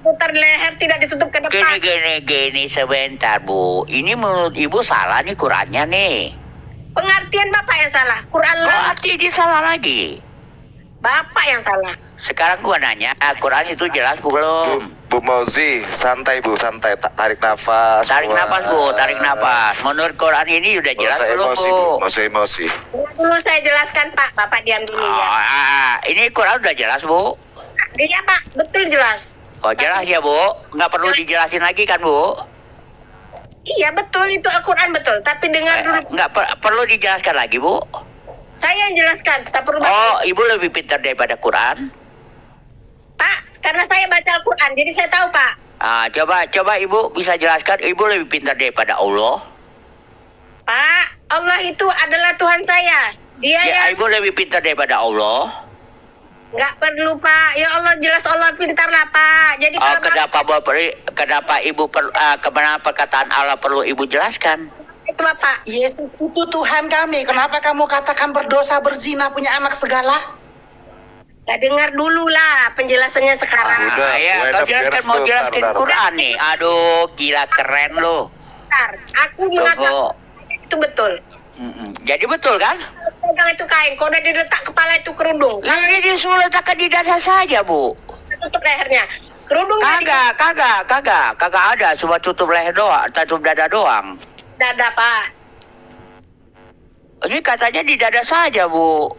putar leher, tidak ditutup ke depan. Gini, sebentar Bu. Ini menurut Ibu salah nih Qurannya nih. Pengertian Bapak yang salah. Quran Kok lama, artinya salah lagi? Bapak yang salah. Sekarang gua nanya, Quran itu jelas belum? Bu Mauzi, santai Bu, santai. Tarik nafas. Tarik nafas Bu, tarik nafas. Menurut Quran ini udah jelas belum emosi, Bu? Nggak usah emosi. Dulu saya jelaskan Pak. Bapak diam dulu ya. Ini Quran udah jelas Bu? Iya Pak, betul jelas. Oh jelas ya Bu? Nggak perlu dijelasin lagi kan Bu? Iya betul, itu Al-Quran betul. Tapi dengar dulu. Nggak perlu dijelaskan lagi Bu? Saya yang jelaskan. Tak perlu Oh, Ibu lebih pintar daripada Quran? Pak, karena saya baca Al-Quran, jadi saya tahu Pak. Coba Ibu bisa jelaskan, Ibu lebih pintar daripada Allah? Pak, Allah itu adalah Tuhan saya. Dia yang Ibu lebih pintar daripada Allah? nggak perlu Pak. Ya Allah, jelas Allah pintar lah Pak. Jadi kalau Kenapa Ibu kemana perkataan Allah perlu Ibu jelaskan? itu Bapak. Yesus itu Tuhan kami. Kenapa kamu katakan berdosa, berzina, punya anak segala? Ya dengar dulu lah penjelasannya sekarang. Udah, Kau jelaskan mau jelaskan Quran nih. Aduh, gila keren lo. Bentar, aku mengatakan itu betul. Jadi betul kan? Pegang itu kain, kau udah diletak kepala itu kerudung. Ini disuruh letakkan di dada saja Bu. Tutup lehernya. Kerudung Kagak ada, cuma tutup leher doang, tutup dada doang. dada Pak. Ini katanya di dada saja Bu.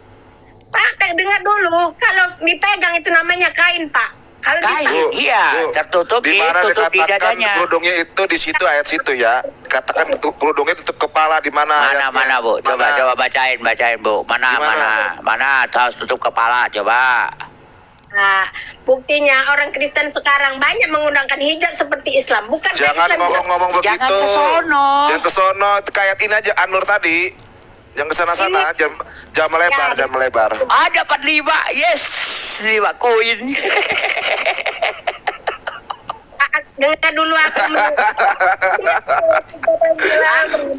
Pak, dengar dulu. Kalau dipegang itu namanya kain Pak. Kalau Kain, Bu, iya, Bu, tertutup di mana tutup di dikatakan dadanya. kerudungnya itu di situ ayat situ ya. Katakan kerudungnya tutup kepala di mana? Mana Bu? Coba bacain Bu. Mana harus tutup kepala coba. Nah, buktinya orang Kristen sekarang banyak menggunakan hijab seperti Islam. Bukan Jangan Islam ngomong-ngomong begitu. Jangan ke sono. Jangan ke sono. Kayak ini aja Anur tadi. Jangan ke sana-sana. Jangan melebar. Ada 45, yes, 5 koin. Dengar dulu aku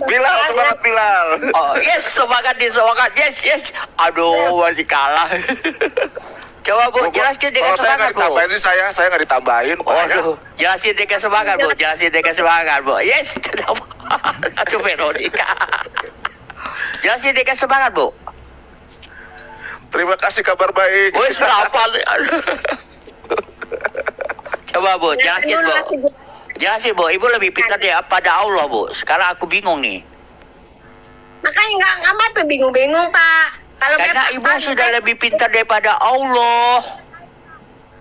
Bilal, semangat Bilal. Oh yes, semangat, yes. Aduh, masih kalah. Coba Bu, jelaskan dengan semangat Bu. Kalau saya nggak ditambahin. Waduh, jelasin dengan semangat Bu, Yes, aduh Veronica. Jelasin dengan semangat Bu. Terima kasih, kabar baik. Wes hafal. Coba Bu, jelasin Bu. Ibu lebih pintar pada Allah Bu. Sekarang aku bingung nih. Makanya nggak apa bingung-bingung Pak. Kalau Karena Bapak, Ibu sudah lebih pintar daripada Allah.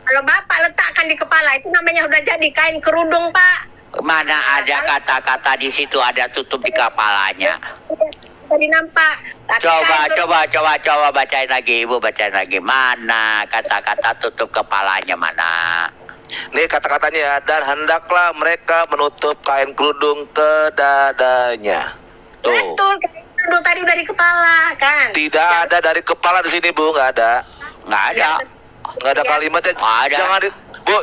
Kalau Bapak letakkan di kepala itu namanya udah jadi kain kerudung Pak. Mana ada kata-kata di situ ada tutup di kepalanya. Tadi nampak. Coba bacain lagi, Ibu bacain lagi. Mana kata-kata tutup kepalanya mana? Nih kata-katanya ya. Dan hendaklah mereka menutup kain kerudung ke dadanya. Tuh. Betul, kain kerudung tadi udah di kepala kan. Tidak ada dari kepala di sini Bu, nggak ada. Nggak ada. Nggak ada kalimatnya. Ada. Jangan Bu.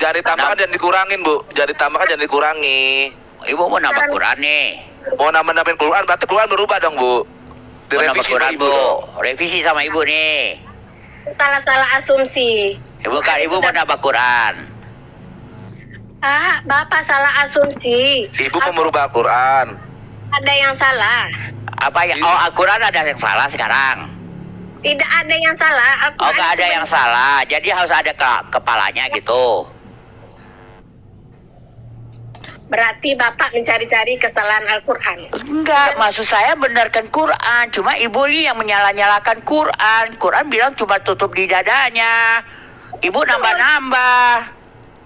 Jangan ditambahkan dan dikurangin Bu. Jangan ditambahkan dan dikurangi. Ibu mau nambah Quran nih. Mau nambah-nambahin Quran, berarti Quran berubah dong Bu. Mau nambah Direvisi Quran Ibu Bu. dong. Revisi sama Ibu nih. Salah-salah asumsi. Ibu mau nambah Quran. Bapak salah asumsi. Ibu mau merubah Quran. Ada yang salah. Apa ya? Oh, Al-Quran ada yang salah sekarang. Tidak ada yang salah. Oh, nggak ada yang salah. Jadi harus ada kepalanya gitu. Berarti Bapak mencari-cari kesalahan Al-Quran. Enggak, maksud saya benarkan Quran. Cuma Ibu ini yang menyalah-nyalakan Quran. Quran bilang cuma tutup di dadanya. Ibu nambah-nambah.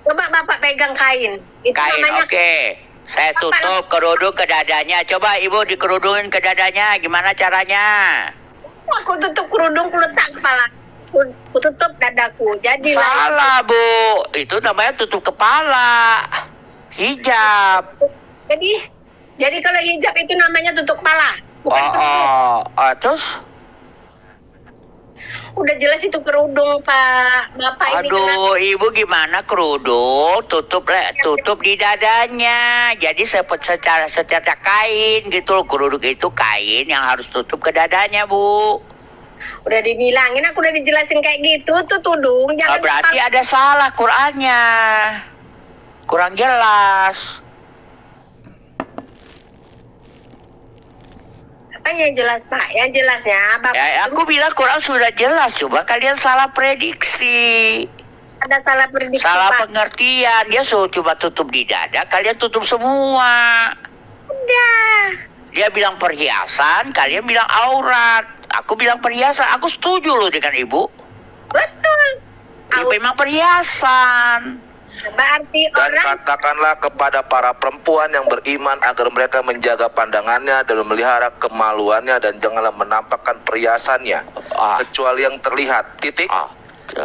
Coba Bapak pegang kain. Itu Kain, namanya oke. Saya tutup kerudung ke dadanya. Coba Ibu dikerudungin ke dadanya. Gimana caranya? Aku tutup kerudung, aku letak kepala. Aku tutup dadaku. Jadi Salah, Bu. Itu namanya tutup kepala. Hijab. Jadi kalau hijab itu namanya tutup kepala. Bukan kerudung. Terus? Udah jelas itu kerudung, Pak. Bapak ini Aduh, Ibu gimana kerudung tutup di dadanya. Jadi secara kain gitu loh. Kerudung itu kain yang harus tutup ke dadanya, Bu. Udah dibilangin, aku udah dijelasin kayak gitu tuh tudung. Jangan Berarti ada salah Qurannya. Kurang jelas. Apanya yang jelas Pak? Yang jelasnya Bapak Ya, aku bilang Quran sudah jelas. Coba kalian salah prediksi. ada salah prediksi Salah Pak. pengertian. Dia suruh coba tutup di dada, kalian tutup semua. Udah. Dia bilang perhiasan, kalian bilang aurat. Aku bilang perhiasan. Aku setuju loh dengan ibu. Betul. Ya, memang perhiasan. Berarti Dan orang katakanlah kepada para perempuan yang beriman agar mereka menjaga pandangannya dan memelihara kemaluannya dan janganlah menampakkan perhiasannya Ah. kecuali yang terlihat. Titik. Ah,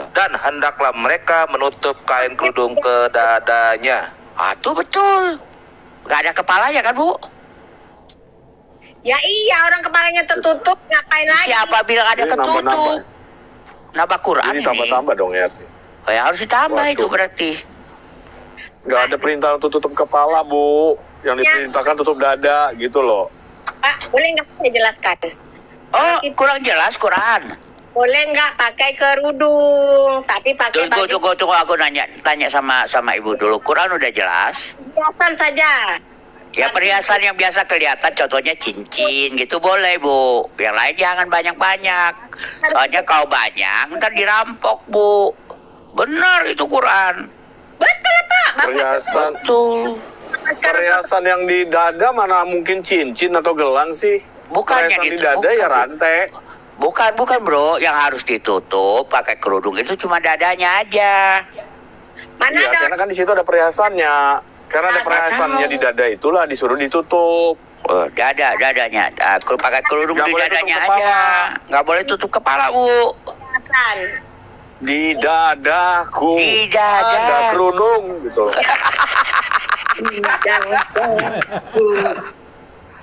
Dan hendaklah mereka menutup kain kerudung ke dadanya. itu betul. Gak ada kepalanya kan, Bu? ya iya orang kepalanya tertutup ngapain lagi? Siapa bilang ada Ini ketutup? nambah-nambah. Nambah Quran Ini ini. tambah-tambah dong ya. Ya, harus ditambah Waduh. itu berarti. Nggak ada perintah untuk tutup kepala, Bu. Yang diperintahkan tutup dada, gitu loh. Pak, boleh nggak saya jelaskan? Oh, kurang jelas Quran. Boleh nggak pakai kerudung, tapi pakai Tunggu, aku tanya sama ibu dulu. Quran udah jelas. hiasan saja. Ya perhiasan yang biasa kelihatan, contohnya cincin gitu boleh, Bu. Yang lain jangan banyak-banyak. Soalnya kalau banyak, ntar dirampok, Bu. Benar itu Quran. Betul Pak. Bapak Perhiasan, Betul. sekarang perhiasan yang di dada mana mungkin cincin atau gelang sih? Bukannya Perhiasan di ditutup, dada ya Bu. rantai. Bukan bro. Yang harus ditutup pakai kerudung itu cuma dadanya aja. mana Iya, ada karena kan di situ ada perhiasannya. Karena ada Ah, perhiasannya tahu. di dada itulah disuruh ditutup. Oh, dadanya. Kalau pakai kerudung Nggak di boleh tutup dadanya kepala. aja. Nggak boleh tutup kepala, Bu. hiasan? Di dadaku. Di dada. Ada kerudung gitu.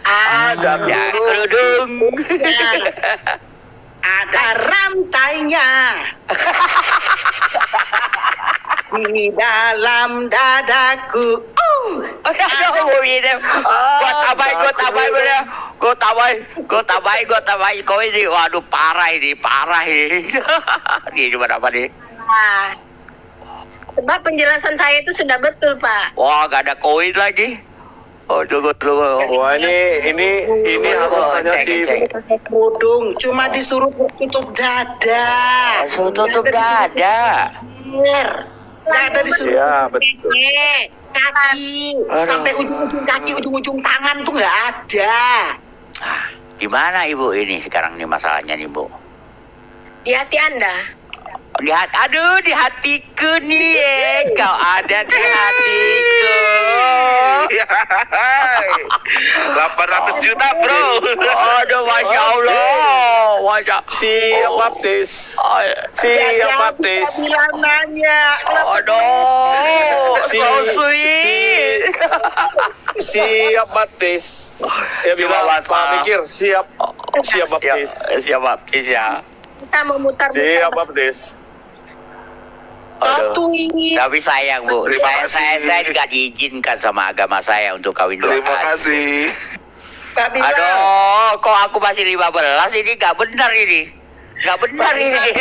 Ada Ya, kerudung. ada rantainya di dalam dadaku. Gue tambahin. Kau ini, waduh parah ini. Ini gimana apa nih? Nah, sebab penjelasan saya itu sudah betul Pak. Wah, gak ada koin lagi. Oh, tunggu. Wah ini harus tanya si Cek. Pakai kerudung, cuma disuruh tutup dada. Suruh tutup dada. Dada disuruh Ya, tutup betul. kaki, Aduh. sampai ujung-ujung kaki, ujung-ujung tangan tuh nggak ada. Ah, gimana Ibu ini sekarang nih masalahnya nih, Bu? Di hati Anda. Aduh, di hatiku nih, kau ada di hatiku. 800 juta bro. Aduh, Masya Allah. Siap baptis. Oh, Siap baptis. Bilang nanya, aduh, so Si- sweet. Siap baptis. Ya bilang Coba, Pak mikir siap baptis. Siap baptis ya. Bisa memutar-mutar. Siap baptis. Aduh. Tatuin. Tapi sayang Bu, Terima saya kasih. tidak diizinkan sama agama saya untuk kawin dua Terima kali. kasih. Pak bilang, Aduh, kok aku masih 15 ini gak benar ini. Gak benar ini.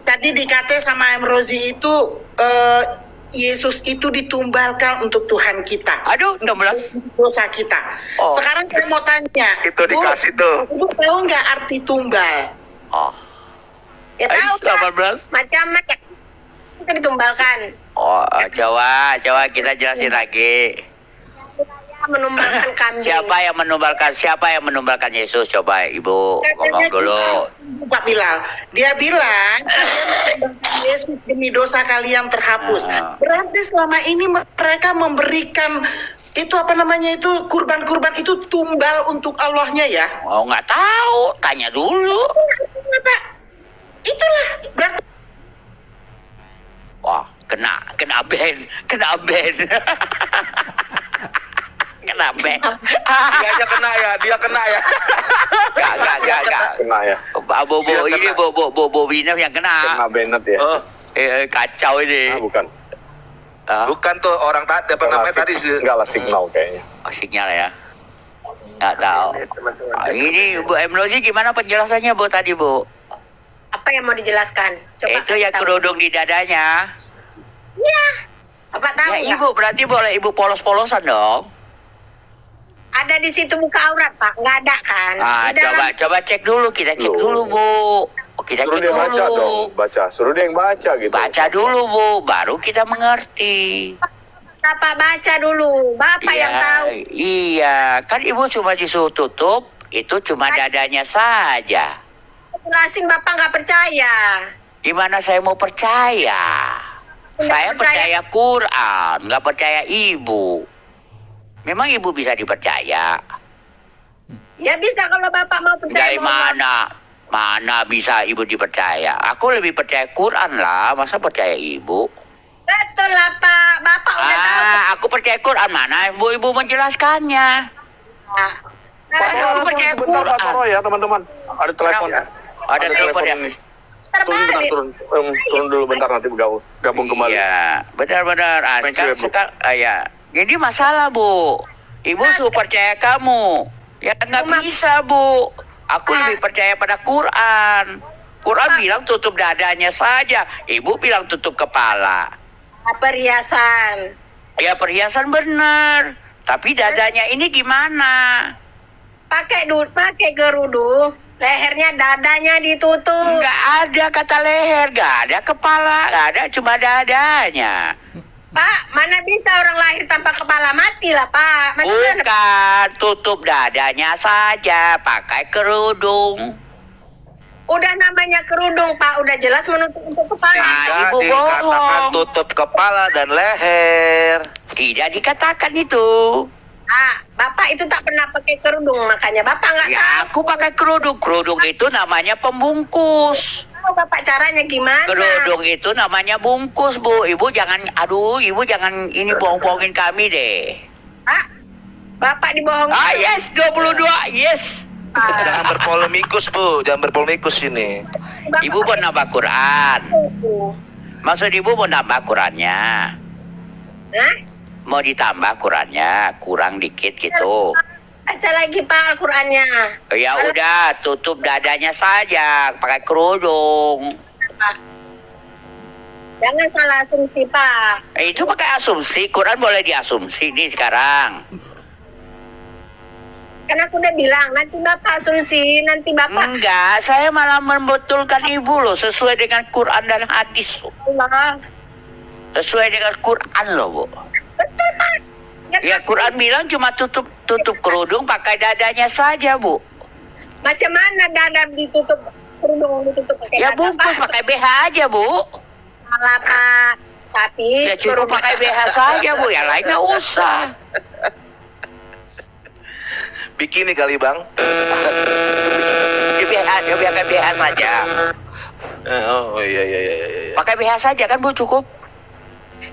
tadi dikata sama Em Rozi itu Yesus itu ditumbalkan untuk Tuhan kita. Aduh, 16. Dosa kita. Oh. Sekarang saya mau tanya. Itu dikasih tuh. Ibu tahu nggak arti tumbal? Oh, Ya tahu Pak. 18. Macam-macam itu ditumbalkan. Oh, coba kita jelasin lagi. Menumbalkan kambing. Siapa yang menumbalkan Yesus? Coba Ibu ngomong dulu. Pak Bilal, dia bilang kalian menumbalkan Yesus demi dosa kalian terhapus. Ah. Berarti selama ini mereka memberikan itu apa namanya itu kurban-kurban itu tumbal untuk Allahnya ya? Oh, nggak tahu, tanya dulu. Pak, itulah berarti Wah, kena ban. Kena ban. Dia kena ya. Gak. Kena ya. Bobo Dia ini kena. bobo Bina yang kena. Kena Bennett ya. Oh, Kacau ini. Bukan. Ah, bukan tuh orang tadi apa namanya tadi sih. Enggak lah signal kayaknya. sinyal ya. Nggak tahu. Ini, teman-teman. Ini Bu Emrozi gimana penjelasannya Bu tadi Bu? Apa yang mau dijelaskan? Coba Itu yang kasih tahu. kerudung di dadanya. Iya. Bapak tahu Ya nggak? Ibu berarti boleh Ibu polos-polosan dong. Ada di situ buka aurat Pak, nggak ada kan? Ah, Di dalam- coba cek dulu, kita cek Loh. dulu Bu. Kita Suruh cek dia baca dong, dulu. baca. Suruh dia yang baca gitu. Baca dulu Bu, baru kita mengerti. Bapak baca dulu, Bapak yang tahu. Iya, kan Ibu cuma disuruh tutup, itu cuma dadanya saja. Jelasin Bapak nggak percaya. Gimana saya mau percaya? Nggak Saya percaya. percaya Quran, nggak percaya Ibu. Memang Ibu bisa dipercaya? Ya bisa kalau Bapak mau percaya. Dari mau mana? Mana bisa Ibu dipercaya? Aku lebih percaya Quran lah, masa percaya Ibu? Betul lah Pak, Bapak udah tahu. Aku percaya Quran, mana Ibu menjelaskannya? Pak. Waduh, aku percaya Sebentar Pak Quran. Toro ya teman-teman. Ada telepon. Ada telepon ya? nih. Turun bentar, Terbalik. turun dulu bentar nanti gabung kembali. Iya, benar-benar. Thank you, Bu. Ya. Jadi masalah Bu, Ibu suruh percaya kamu. Ya nggak bisa Bu. Aku lebih percaya pada Quran. Quran bilang tutup dadanya saja. Ibu bilang tutup kepala. Perhiasan. Ya perhiasan benar. Tapi dadanya ini gimana? Pakai kerudung, lehernya dadanya ditutup. Nggak ada kata leher, nggak ada kepala, nggak ada, cuma dadanya. Pak, mana bisa orang lahir tanpa kepala, mati lah Pak. Mana- Bukan, tutup dadanya saja, pakai kerudung. Udah namanya kerudung Pak, udah jelas menutup untuk kepala. Nah, Tidak Ibu dikatakan bohong. tutup kepala dan leher. Tidak dikatakan itu. Bapak itu tak pernah pakai kerudung, makanya Bapak nggak Ya, aku pakai kerudung. Kerudung itu namanya pembungkus. tahu Bapak caranya gimana. Kerudung itu namanya bungkus, Bu. Ibu jangan ini bohong-bohongin kami deh. Pak, Bapak dibohongin. Ah, yes, 22, yes. Jangan berpolemikus, Bu. Jangan berpolemikus ini. Bapak Ibu mau nambah Quran. itu. Maksud Ibu mau nambah Qurannya. Hah? Mau ditambah Qurannya, kurang dikit gitu. Baca lagi Pak Al-Qur'annya. Ya udah, tutup dadanya saja, pakai kerudung. Pak. Jangan salah asumsi Pak. Itu pakai asumsi, Quran boleh diasumsi nih sekarang. Kan aku udah bilang, nanti Bapak asumsi, nanti Bapak Enggak, saya malah membetulkan Ibu loh, sesuai dengan Quran dan hadis loh. Allah. Sesuai dengan Quran loh, Bu. Betul Pak. Ya Quran bilang cuma tutup kerudung pakai dadanya saja, Bu. Macam mana dada ditutup, kerudung ditutup pakai Ya dada, bungkus Pak? pakai BH aja, Bu. Salah Pak. Tapi Ya cukup pakai BH saja, Bu. Yang lain nggak usah. Bikini kali, Bang. Di BH, dia pakai BH saja. Oh iya. Pakai BH saja kan, Bu, cukup.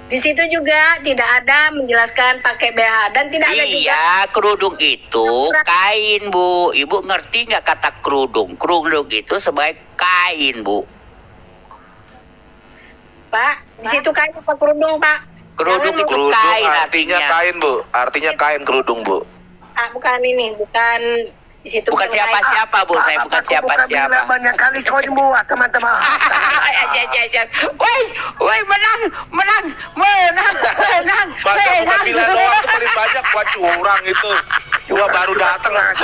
di situ juga tidak ada menjelaskan pakai BH dan tidak ada juga Iya, kerudung itu kain, Bu. Ibu ngerti nggak kata kerudung? Kerudung itu sebagai kain, Bu. Pak. Di situ kain apa kerudung Pak? Kerudung Jangan itu Kerudung kain artinya artinya. kain, Bu. Artinya kain kerudung, Bu. Ah, bukan ini, bukan di situ. Bukan kain. siapa-siapa, Bu. Saya bukan siapa-siapa. Banyak kali kau buat teman-teman. Woi, menang. Baca bukan bila doang itu paling banyak buat curang itu. Cuma baru datang paling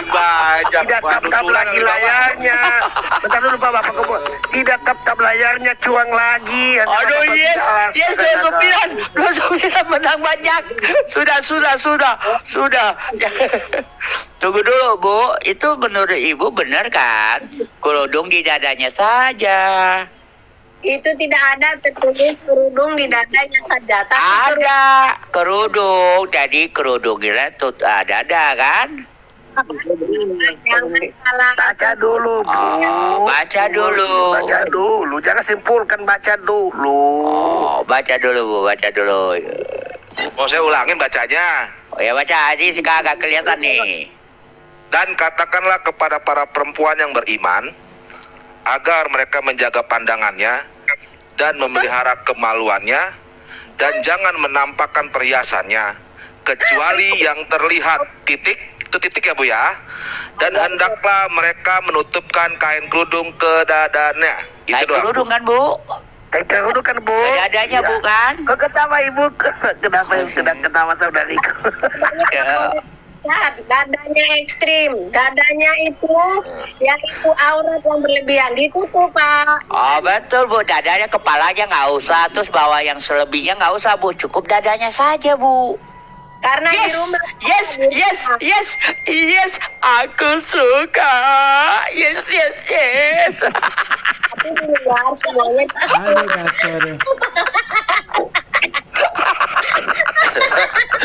banyak. Tidak Waduh, tap curang lagi yang di bawah. layarnya. Bentar dulu Pak Bapak Kebun. Tidak tap layarnya, cuang lagi. Aduh, yes, 29 menang banyak. Sudah. Tunggu dulu, Bu. Itu menurut Ibu benar kan? Kerudung di dadanya saja. Itu tidak ada tertulis kerudung di dadanya saja. Tapi Ada kerudung. Jadi kerudungnya dada kan? Jangan salah. Baca dulu, Bu. Oh, baca dulu. Baca dulu. Jangan simpulkan, baca dulu. Oh, baca dulu, Bu. Baca dulu. Mau saya ulangin bacanya. Oh ya, baca. Ini agak kelihatan nih. Dan katakanlah kepada para perempuan yang beriman, agar mereka menjaga pandangannya dan memelihara kemaluannya, dan jangan menampakkan perhiasannya, kecuali yang terlihat titik itu titik ya Bu ya. Dan hendaklah mereka menutupkan kain kerudung ke dadanya. Itu Kain doang. kerudung kan Bu? Kain kerudung kan, Bu? Ke dadanya Iya. bukan? Kok ketawa Ibu? Kenapa ketawa saudariku? Ya, dadanya ekstrim, dadanya itu yang itu aurat yang berlebihan ditutup Pak. Oh betul Bu, dadanya kepalanya nggak usah, terus bawah yang selebihnya nggak usah Bu, cukup dadanya saja Bu. Karena di Yes, rumah yes, yes, yes, yes, aku suka. Yes, yes, yes. tapi di luar semuanya Ada kacau deh.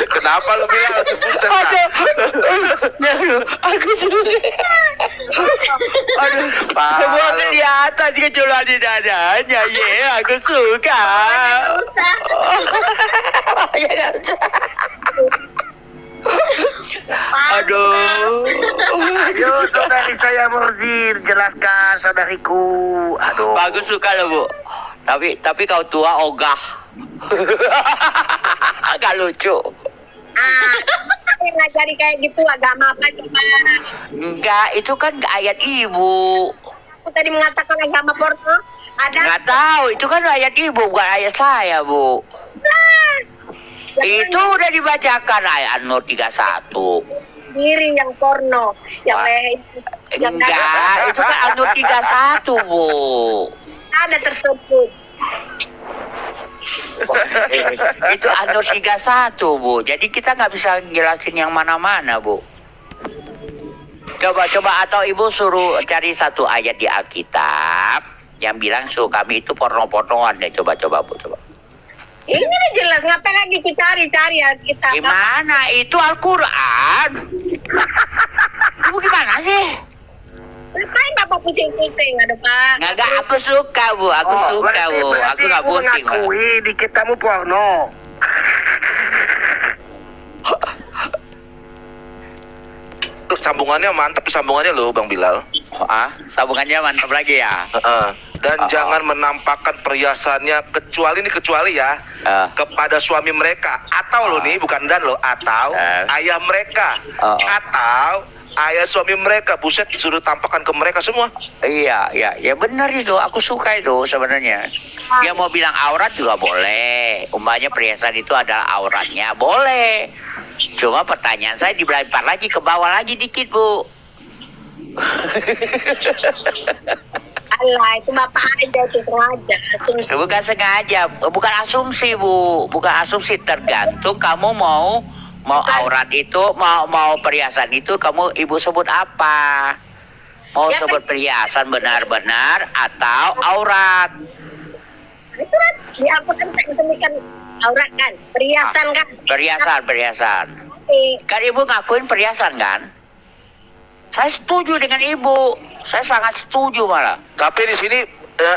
Kenapa lu bilang buset? Aduh, aku suka. Aduh, Pak, semua lu. kelihatan kecuali di dadanya. Ye, aku suka. usah. Ya, nggak usah. Aduh. Ayo, saudari saya Murzin, jelaskan saudariku. Aduh. Bagus suka loh Bu. Tapi kau tua ogah. Agak lucu. Saya ngajari kayak gitu agama apa coba? Enggak, itu kan ayat ibu. Aku tadi mengatakan agama porno. Ada Nggak tahu, itu kan ayat ibu bukan ayat saya Bu. Itu udah dibacakan ayat Nur 31. diri yang porno, yang Enggak, itu kan Nur 31 Bu. ada tersebut. Itu Nur 31 Bu. Jadi kita nggak bisa jelasin yang mana-mana Bu. Coba atau ibu suruh cari satu ayat di Alkitab yang bilang kami itu porno-pornoan deh. Coba Bu, coba. Ini udah jelas, ngapain lagi kita cari kita? Gimana? Itu Al-Quran. Ibu gimana sih? Ngapain Bapak pusing-pusing, ada Pak? Nggak, aku suka Bu. Aku suka Bu. Aku nggak Ibu pusing Bu. mengakui di kitamu porno. Sambungannya mantap, sambungannya loh Bang Bilal. Sambungannya mantap lagi ya. Dan jangan menampakkan perhiasannya kecuali ya kepada suami mereka atau lo nih bukan dan lo atau ayah mereka atau ayah suami mereka. Buset, suruh tampakkan ke mereka semua. Iya, benar itu. Aku suka itu sebenarnya. Dia mau bilang aurat juga boleh. Umpamanya perhiasan itu adalah auratnya, boleh. Cuma pertanyaan saya dilempar lagi ke bawah lagi dikit Bu. Allah, itu Bapak aja itu sengaja asumsi. Bukan sengaja, bukan asumsi Bu, bukan asumsi, tergantung kamu mau aurat itu, mau perhiasan itu kamu ibu sebut apa? Mau Ya, sebut perhiasan benar-benar atau aurat? Itu kan di Al-Quran tak disebutkan aurat kan, perhiasan kan. Perhiasan. Tapi Kan ibu ngakuin perhiasan kan? Saya setuju dengan ibu, saya sangat setuju malah. Tapi di sini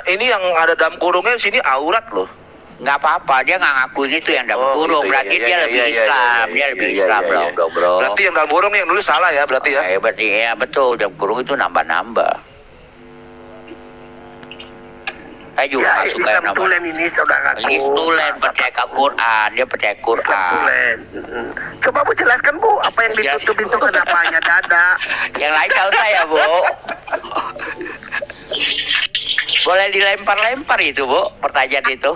ini yang ada dalam kurungnya di sini aurat loh. Nggak apa-apa, dia nggak ngakuin itu yang dalam kurung. gitu, Berarti iya, dia iya, lebih iya, Islam, iya, dia iya, lebih iya, Islam iya, iya. bro. Berarti yang dalam kurung yang nulis salah ya berarti ya. Berarti ya betul, dalam kurung itu nambah-nambah. Saya juga Ya, nggak suka yang Islam nambah. tulen ini saudaraku. Ini tulen percaya ke Quran, dia percaya Islam Quran. tulen. Coba Bu jelaskan Bu, apa yang ditutup itu kenapa hanya dada? Yang lain tahu saya Bu. Boleh dilempar-lempar itu Bu, pertanyaan itu.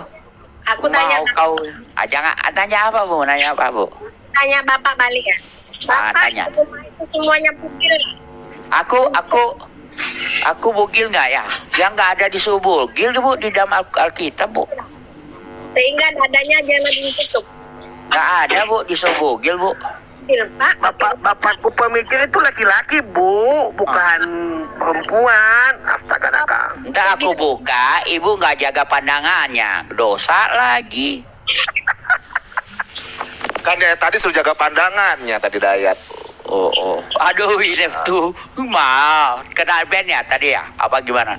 aku tanya Mau kau, jangan tanya apa Bu, nanya apa Bu? tanya Bapak balik ya. Bapak Tanya. di rumah itu semuanya pukil. Aku bugil nggak ya? Yang nggak ada di subuh bugil Bu di dalam Alkitab Bu. Sehingga dadanya jangan ditutup. Nggak ada Bu di subuh bugil Bu. Pukil Pak. Bapakku pemikir itu laki-laki Bu, bukan perempuan. Astaga naga. Ntar aku buka, ibu nggak jaga pandangannya, dosa lagi. Kan ya tadi suruh jaga pandangannya tadi Dayat. Oh. Aduh, ini tuh, mau kenal band ya tadi ya? Apa gimana?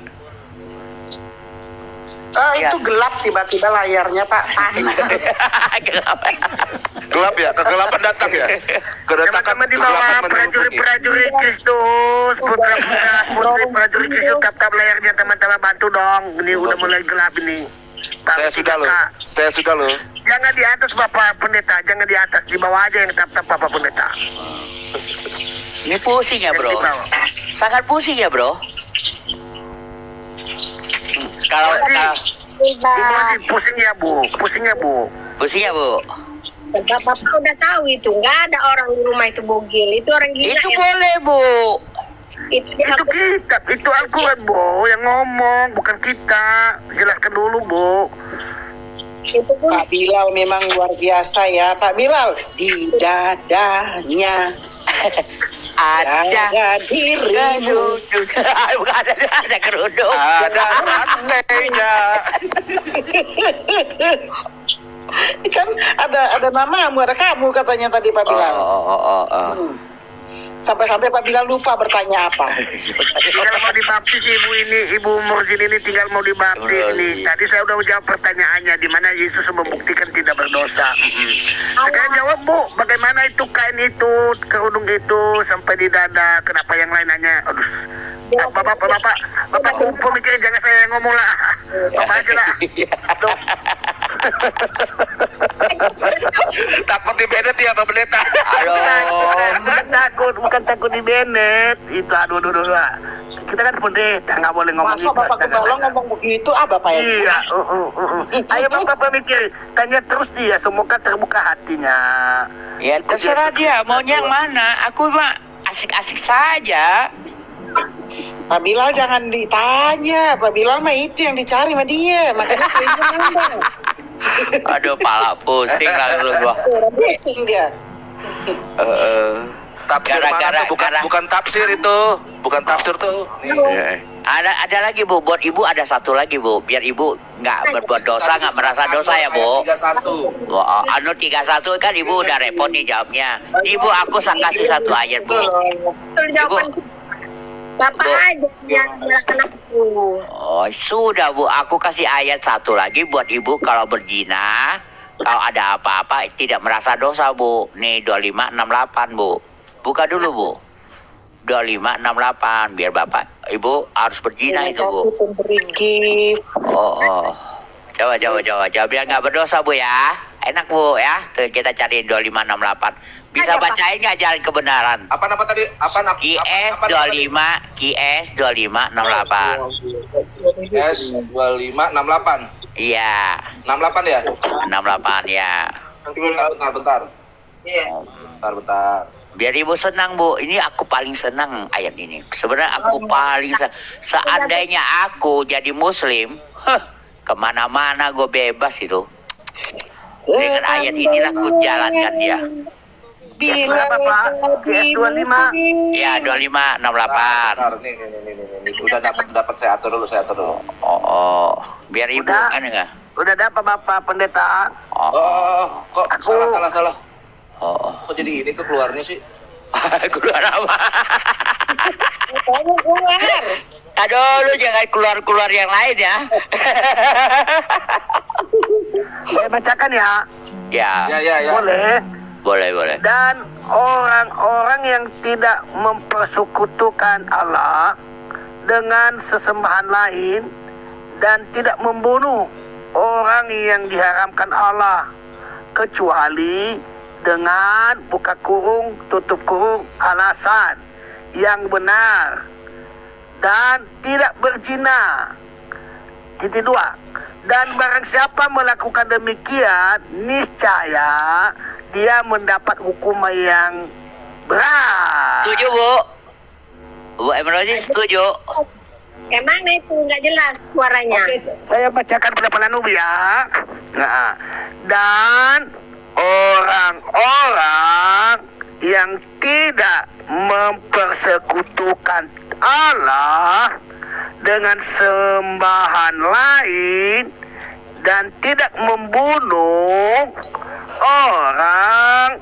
Iya. Itu gelap tiba-tiba layarnya Pak, panas. Kenapa? Gelap ya, kegelapan datang ya. Keretakan Teman-teman di bawah kegelapan menyelimuti. prajurit Kristus, putra-putra putri prajurit Kristus, tap-tap layarnya teman-teman, bantu dong. Ini udah mulai gelap ini. Saya sudah loh. Jangan di atas Bapak Pendeta, jangan di atas, di bawah aja yang tap-tap Bapak Pendeta. Ini pusing ya bro, sangat pusing ya bro. Kalau pusing ya bu, pusing ya bu. Sebab Bapak udah tahu itu, nggak ada orang di rumah itu bogil. Itu orang gila. Itu boleh bu. Itu Kita, itu Al-Quran bu yang ngomong, bukan kita. Jelaskan dulu bu. Itu pun Pak Bilal memang luar biasa ya, Pak Bilal. Di dadanya ada dirimu. Bukan ada kerudung. Ada rantainya. Kan ada namamu, ada kamu katanya tadi Pak Bilal. Sampai-sampai Pak Bilal lupa bertanya apa. Tinggal mau dibaptis ibu ini, Ibu Murzin ini tinggal mau dibaptis nih. Tadi saya udah jawab pertanyaannya, di mana Yesus membuktikan tidak berdosa. Sekarang jawab bu, bagaimana itu kain itu, kerudung itu sampai di dada? Kenapa yang lain hanya? Aduh, bapak kumpul mikirin, jangan saya yang ngomong lah. Bapak aja lah. Takut di Bennett ya Pak Pendeta. Bukan takut di Bennett. Itu aduh. Kita kan pendeta, nggak boleh ngomong Masa Bapak Gembala ngomong begitu, Bapak ya? Iya, ayo Bapak mikir, tanya terus dia, semoga terbuka hatinya. Ya terserah dia, maunya yang mana. Aku mah asik-asik saja. Pak Bilal jangan ditanya, Pak Bilal mah itu yang dicari sama dia, makanya kuenya ngomong. Aduh, pala pusing langsung gua. Pusing dia. Tafsir mana tuh? Bukan tafsir itu. Bukan tafsir tuh. Nih. Ada lagi bu, buat ibu ada satu lagi bu, biar ibu nggak berbuat dosa, nggak merasa dosa ya bu. 31. Wah, 31 kan ibu udah repot nih jawabnya. Ibu aku kasih satu ayat bu. Ibu. Bapak aja yang silakan aku. Oh sudah bu, aku kasih ayat satu lagi buat ibu kalau berzina, kalau ada apa-apa tidak merasa dosa bu. Nih 2568 bu. Buka dulu bu. 2568 biar bapak ibu harus berzina itu bu. Pemberi gift. Oh. Coba biar nggak berdosa bu ya. Enak bu ya. Tuh kita cari 2568. Bisa bacain nggak jalan kebenaran? Apa tadi? QS 25 QS 2568. S 2568. Iya. 68 ya? 68 ya. Bentar. Bentar. Biar ibu senang bu, ini aku paling senang ayat ini. Sebenarnya aku paling seandainya aku jadi muslim, kemana-mana gue bebas itu. Dengan ayat inilah ku jalankan dia. Bila Bapak, 25. Ya 2568. Bentar, nih. Udah dapat saya atur dulu. Oh. Biar ibu Udah. kan enggak? Udah dapat Bapak pendeta? Kok salah. Oh. Kok jadi ini keluarnya sih? Keluar apa? keluar. Aduh, lu jangan keluar yang lain ya. Saya bacakan ya. Ya. Boleh. Dan orang-orang yang tidak mempersekutukan Allah dengan sesembahan lain dan tidak membunuh orang yang diharamkan Allah kecuali dengan buka kurung tutup kurung alasan yang benar dan tidak berzina. Titik 2. Dan barang siapa melakukan demikian, niscaya dia mendapat hukuman yang berat. Setuju bu? Bu Emrozi setuju? Emang itu nggak jelas suaranya. Oke, saya bacakan pelafalan Nubi ya. Nah, dan orang-orang yang tidak mempersekutukan Allah dengan sembahan lain dan tidak membunuh orang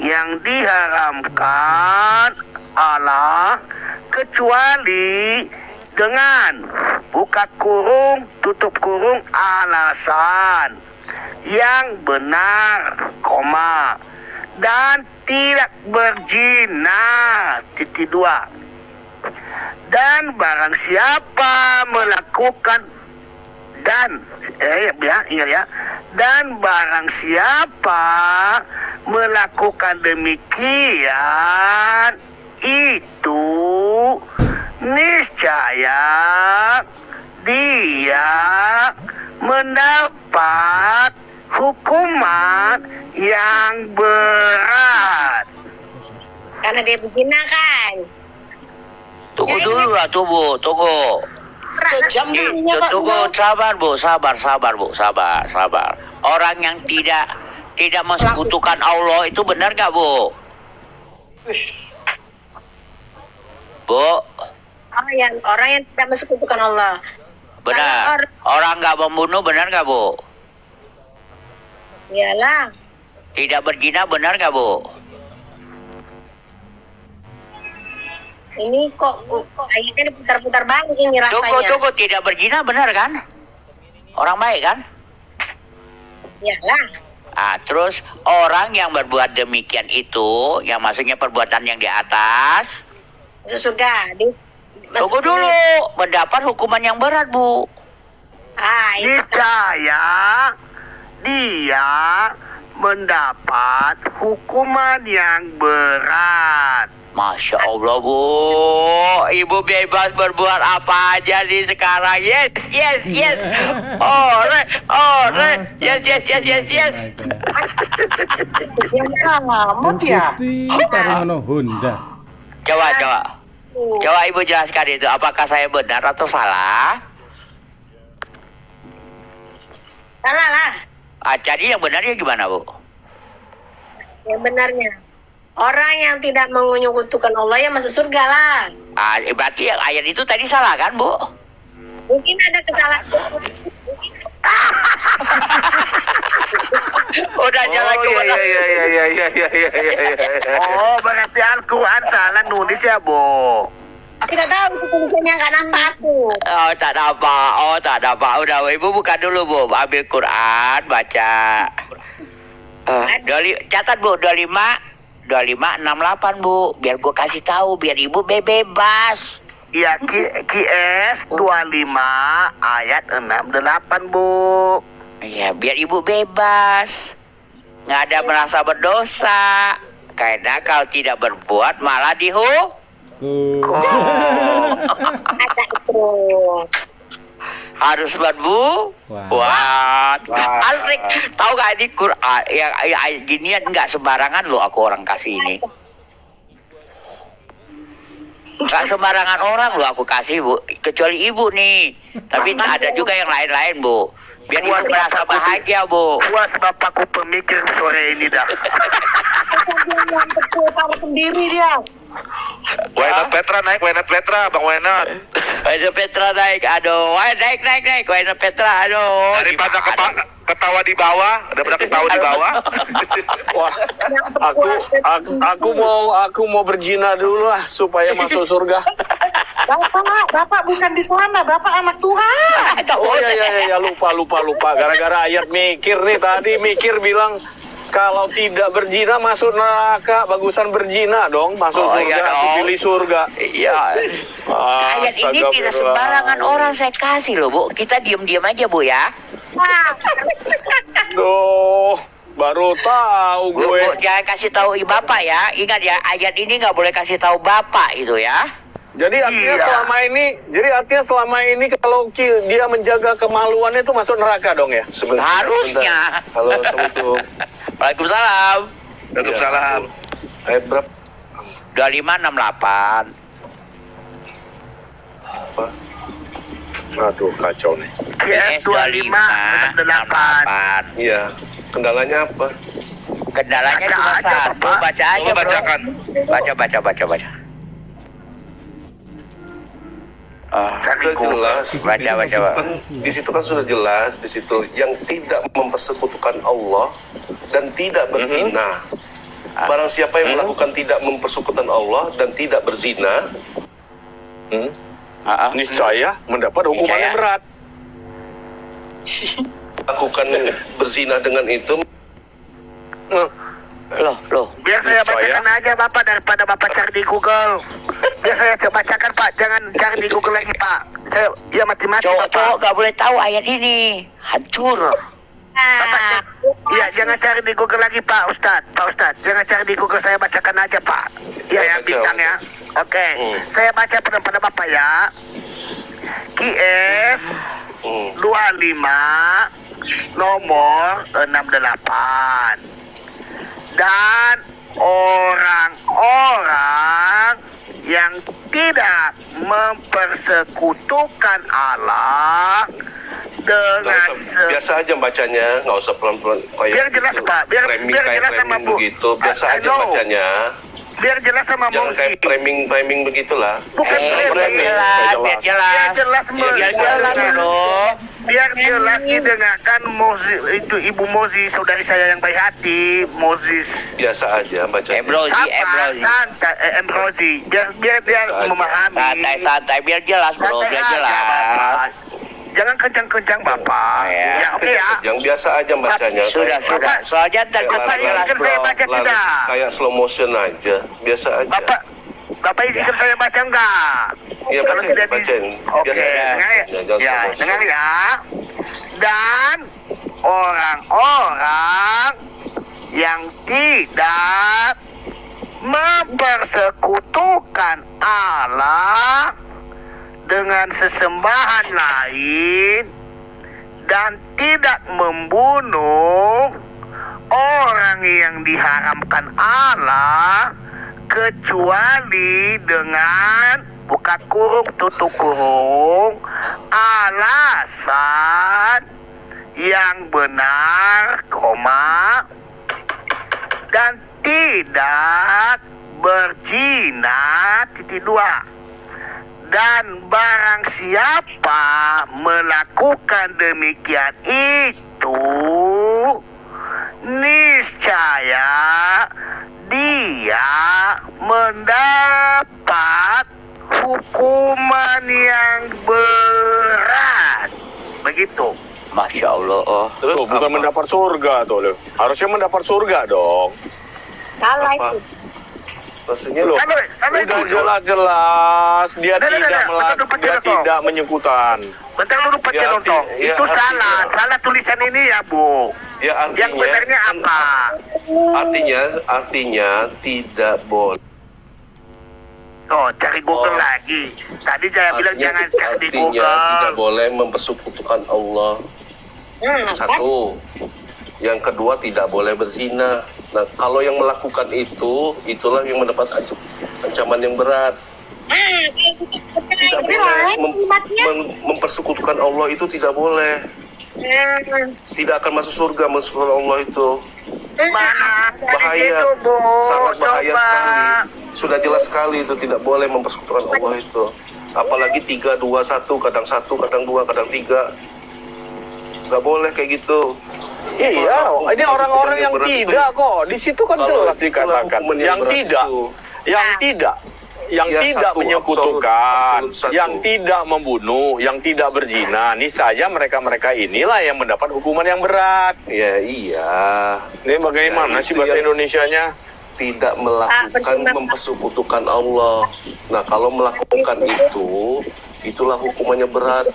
yang diharamkan Allah kecuali dengan buka kurung tutup kurung alasan yang benar, dan tidak berzina. Titik 2. Dan barang siapa melakukan ingat ya. Dan barang siapa melakukan demikian, itu niscaya dia mendapat hukuman yang berat. Karena dia berzina kan. Tunggu dulu lah, tunggu. Kejam bunyinya, Pak. Tunggu, sabar Bu. Orang yang tidak mensekutukan Allah itu benar nggak Bu? Bu? Orang yang tidak mensekutukan Allah. Benar. Orang nggak membunuh benar nggak Bu? Iyalah. Tidak berzina benar nggak Bu? Ini kok ayatnya diputar-putar bagus ini rasanya. Tunggu, tidak berzina benar kan? Orang baik kan? Iyalah. Terus orang yang berbuat demikian itu, yang maksudnya perbuatan yang di atas, Sudah. tunggu dulu, mendapat hukuman yang berat Bu. Niscaya dia mendapat hukuman yang berat. Masya Allah Bu, Ibu bebas berbuat apa aja nih sekarang. Yes. Yes. Amat ya. Honda. Coba Ibu jelaskan itu, apakah saya benar atau salah? Salah lah. Jadi yang benarnya gimana Bu? Yang benarnya. Orang yang tidak menyekutukan Allah ya masuk surga lah. Berarti yang ayat itu tadi salah kan Bu? Mungkin ada kesalahan. Udah jalan ke mana? Iya. Oh, berarti Al-Quran salah nulis ya, Bu? Tidak tahu itu tulisannya nggak nampak aku. Tak ada apa. Udah Ibu buka dulu Bu, ambil Quran, baca. Catat Bu, 2568 Bu, biar gue kasih tahu, biar Ibu bebas. Ya, QS 25 ayat 68, Bu. Iya, biar Ibu bebas. Nggak ada merasa berdosa. Karena kalau tidak berbuat malah Ada itu. harus berbuat. Asik. Tahu gak ini Quran ya ginian nggak sembarangan loh aku orang kasih ini. Nggak sembarangan orang loh aku kasih Bu, kecuali Ibu nih. Tapi ada juga yang lain-lain Bu. Biar Ibu merasa bahagia Bu. Puas bapakku pemikir sore ini dah. Yang terputar sendiri dia. Wainat Petra naik, Wainat Petra, Bang Wainat. Wainat Petra naik, aduh, naik. Wainat Petra, aduh. Daripada ketawa di bawah, daripada ketawa di bawah. Wah, aku mau berzina dulu lah supaya masuk surga. Bapak bukan di sana, Bapak anak Tuhan. Oh ya, lupa. Gara-gara ayat mikir nih tadi bilang kalau tidak berzina masuk neraka, bagusan berzina dong, masuk surga, iya pilih surga. Iya. Ayat ini tidak sembarangan orang saya kasih loh Bu. Kita diam-diam aja Bu ya. Duh, baru tahu gue. Bu, jangan kasih tahu Bapak ya. Ingat ya, ayat ini nggak boleh kasih tahu Bapak itu ya. Jadi artinya selama ini kalau dia menjaga kemaluannya itu masuk neraka dong ya? Harusnya. Halo, Assalamualaikum. Waalaikumsalam. Waalaikumsalam. Ayat berapa? 2568. Apa? Aduh, kacau nih. QS 2568. Iya. Kendalanya apa? Kendalanya Baca cuma aja, satu. Bapak. Baca aja Coba bacakan. Baca. Sudah jelas. Baca. Di situ kan sudah jelas, di situ yang tidak mempersekutukan Allah dan tidak berzina. Barang siapa yang melakukan tidak mempersekutukan Allah dan tidak berzina, niscaya mendapat hukuman yang berat. lakukan berzina dengan itu. Loh. Biar saya bacakan aja Bapak daripada Bapak cari di Google. Biar saya bacakan Pak, jangan cari di Google lagi Pak. Mati-mati Cowok gak boleh tahu ayat ini. Hancur. Bapak Iya, jangan cari di Google lagi Pak Ustadz. Pak Ustadz, jangan cari di Google, saya bacakan aja Pak. Iya ya, Baca, bintang ya. Oke, saya baca pada Bapak ya. QS 25 nomor 68. Dan orang-orang yang tidak mempersekutukan Allah dengan biasa aja bacanya, nggak usah pelan-pelan kayak biar jelas gitu. Pak, biar Framing jelas kayak sama framing Bu. begitu, biasa aja know. bacanya. Biar jelas sama Jangan Mozi. kayak framing begitulah. Bukan biar framing. jelas, biar jelas. Biar jelas, Biar jelas dulu. Biar jelas didengarkan Mozi, itu Ibu Mozi, saudari saya yang baik hati, Mozis. Biasa aja bacanya. Embrozi. Santai, Embrozi. Biar Biasa aja. memahami. Santai, biar jelas bro, Santai biar aja, jelas. Bapak. Jangan kencang-kencang Bapak. Ya. Ya, oke ya. Yang biasa aja bacanya. Sudah. Soalnya ntar Kayak Bapak lari- jelas Kan saya bro. baca lari- tidak. kayak slow motion aja, biasa aja. Bapak izinkan saya baca enggak? Iya, Kalau bacain, tidak bacain. Oke, Biasa aja. dengar ya. Jangan Ya, slow motion. dengar ya. Dan orang-orang yang tidak mempersekutukan Allah dengan sesembahan lain dan tidak membunuh orang yang diharamkan Allah kecuali dengan buka kurung tutup kurung alasan yang benar, koma, dan tidak berzina, titik dua. Dan barang siapa melakukan demikian itu, niscaya dia mendapat hukuman yang berat. Begitu. Masya Allah. Terus Tuh, bukan apa? mendapat surga tuh. Loh. Harusnya mendapat surga dong. Salah Apa? itu. Maksudnya Loh, Sampai udah dulu. jelas-jelas dia Nah, dia tidak menyekutan. Bentar dulu Pak Ya, Cenoto. ya, Itu artinya- salah tulisan ini ya Bu. ya artinya Yang benarnya apa? artinya tidak boleh. Oh, cari Google lagi. Tadi saya bilang jangan cari di Artinya tidak Google. boleh mempersekutukan Allah. Satu. Yang kedua tidak boleh berzina. Nah, kalau yang melakukan itu, itulah yang mendapat ancaman yang berat. Tidak boleh mempersekutukan Allah, itu tidak boleh. Tidak akan masuk surga masuk Allah itu. Mana? Bahaya, Itu, Bu. sangat bahaya Coba. sekali. Sudah jelas sekali itu tidak boleh mempersekutukan Allah itu. Apalagi 3, 2, 1, kadang 2, kadang 3. Nggak boleh kayak gitu. Iya, ini orang-orang yang berat itu. tidak kok. Di situ kan Kalau jelas itulah dikatakan hukuman yang yang berat tidak, itu. yang tidak, yang Ya, tidak satu, menyekutukan, absolut satu. yang tidak membunuh, yang tidak berzina. Niscaya mereka-mereka inilah yang mendapat hukuman yang berat. Ya iya. Ini bagaimana Ya, sih itu bahasa yang- Indonesianya? Tidak melakukan mempersekutukan Allah. Nah, kalau melakukan itu, itulah hukumannya berat.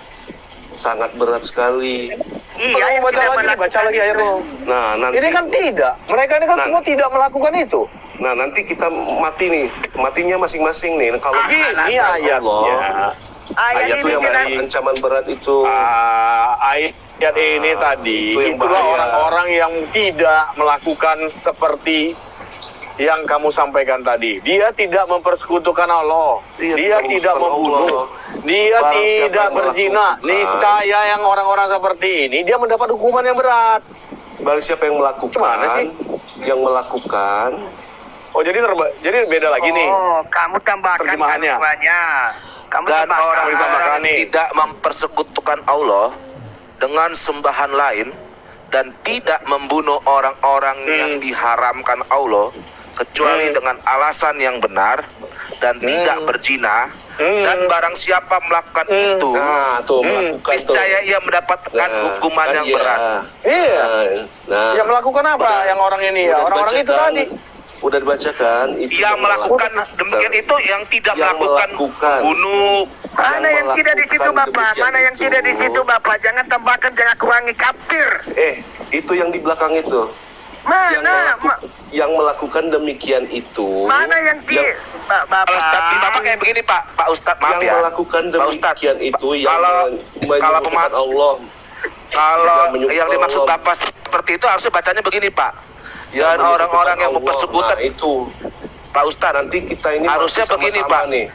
Sangat berat sekali. Iya, yang baca tidak lagi, melakukan baca lagi akhirnya. Nah, nanti Ini kan tidak. Mereka ini kan Nah. semua tidak melakukan itu. Nah, nanti kita mati nih. Matinya masing-masing nih. Nah, kalau Ini melakukan ayatnya. Allah, ayat itu yang ini ancaman berat itu. Ayat ini tadi itu yang itulah bahaya. orang-orang yang tidak melakukan seperti yang kamu sampaikan tadi. Dia tidak mempersekutukan Allah. Dia Dia tidak tidak mempersekutukan membunuh. Allah. Dia Barang siapa tidak yang berzina. melakukan- Niscaya yang orang-orang seperti ini dia mendapat hukuman yang berat. Barang siapa yang Gimana melakukan, sih? yang melakukan, Oh, jadi beda lagi nih. Oh, kamu tambahkan Terjemahannya. kandungannya. Kamu dan tambahkan. orang-orang yang nih. tidak mempersekutukan Allah dengan sembahan lain dan tidak membunuh orang-orang yang diharamkan Allah kecuali dengan alasan yang benar dan tidak berzina, dan barang siapa melakukan itu, Nah, tuh melakukan niscaya ia mendapatkan Nah, hukuman kan yang iya. berat. Iya. Nah, Yang melakukan apa udah- yang orang ini ya? udah Orang-orang itu dibacakan. tadi. Udah dibacakan itu Yang melakukan demikian itu yang tidak yang melakukan bunuh. Mana yang tidak di situ Bapak? Mana yang tidak di situ Bapak? Jangan tambahkan, jangan kurangi, kafir. Itu yang di belakang itu. Yang melakukan demikian itu. Mana yang tidak? Bapak. Bapak kayak begini Pak Ustadz, maaf yang ya. melakukan demikian itu yang kalau menyebutkan Allah. Kalau yang menyebutkan dimaksud Allah. Bapak seperti itu harusnya bacanya begini Pak. Yang Dan orang-orang yang Allah. mempersekutan Nah, itu Pak Ustadz, nanti kita ini harusnya mati begini sama-sama Pak. nih.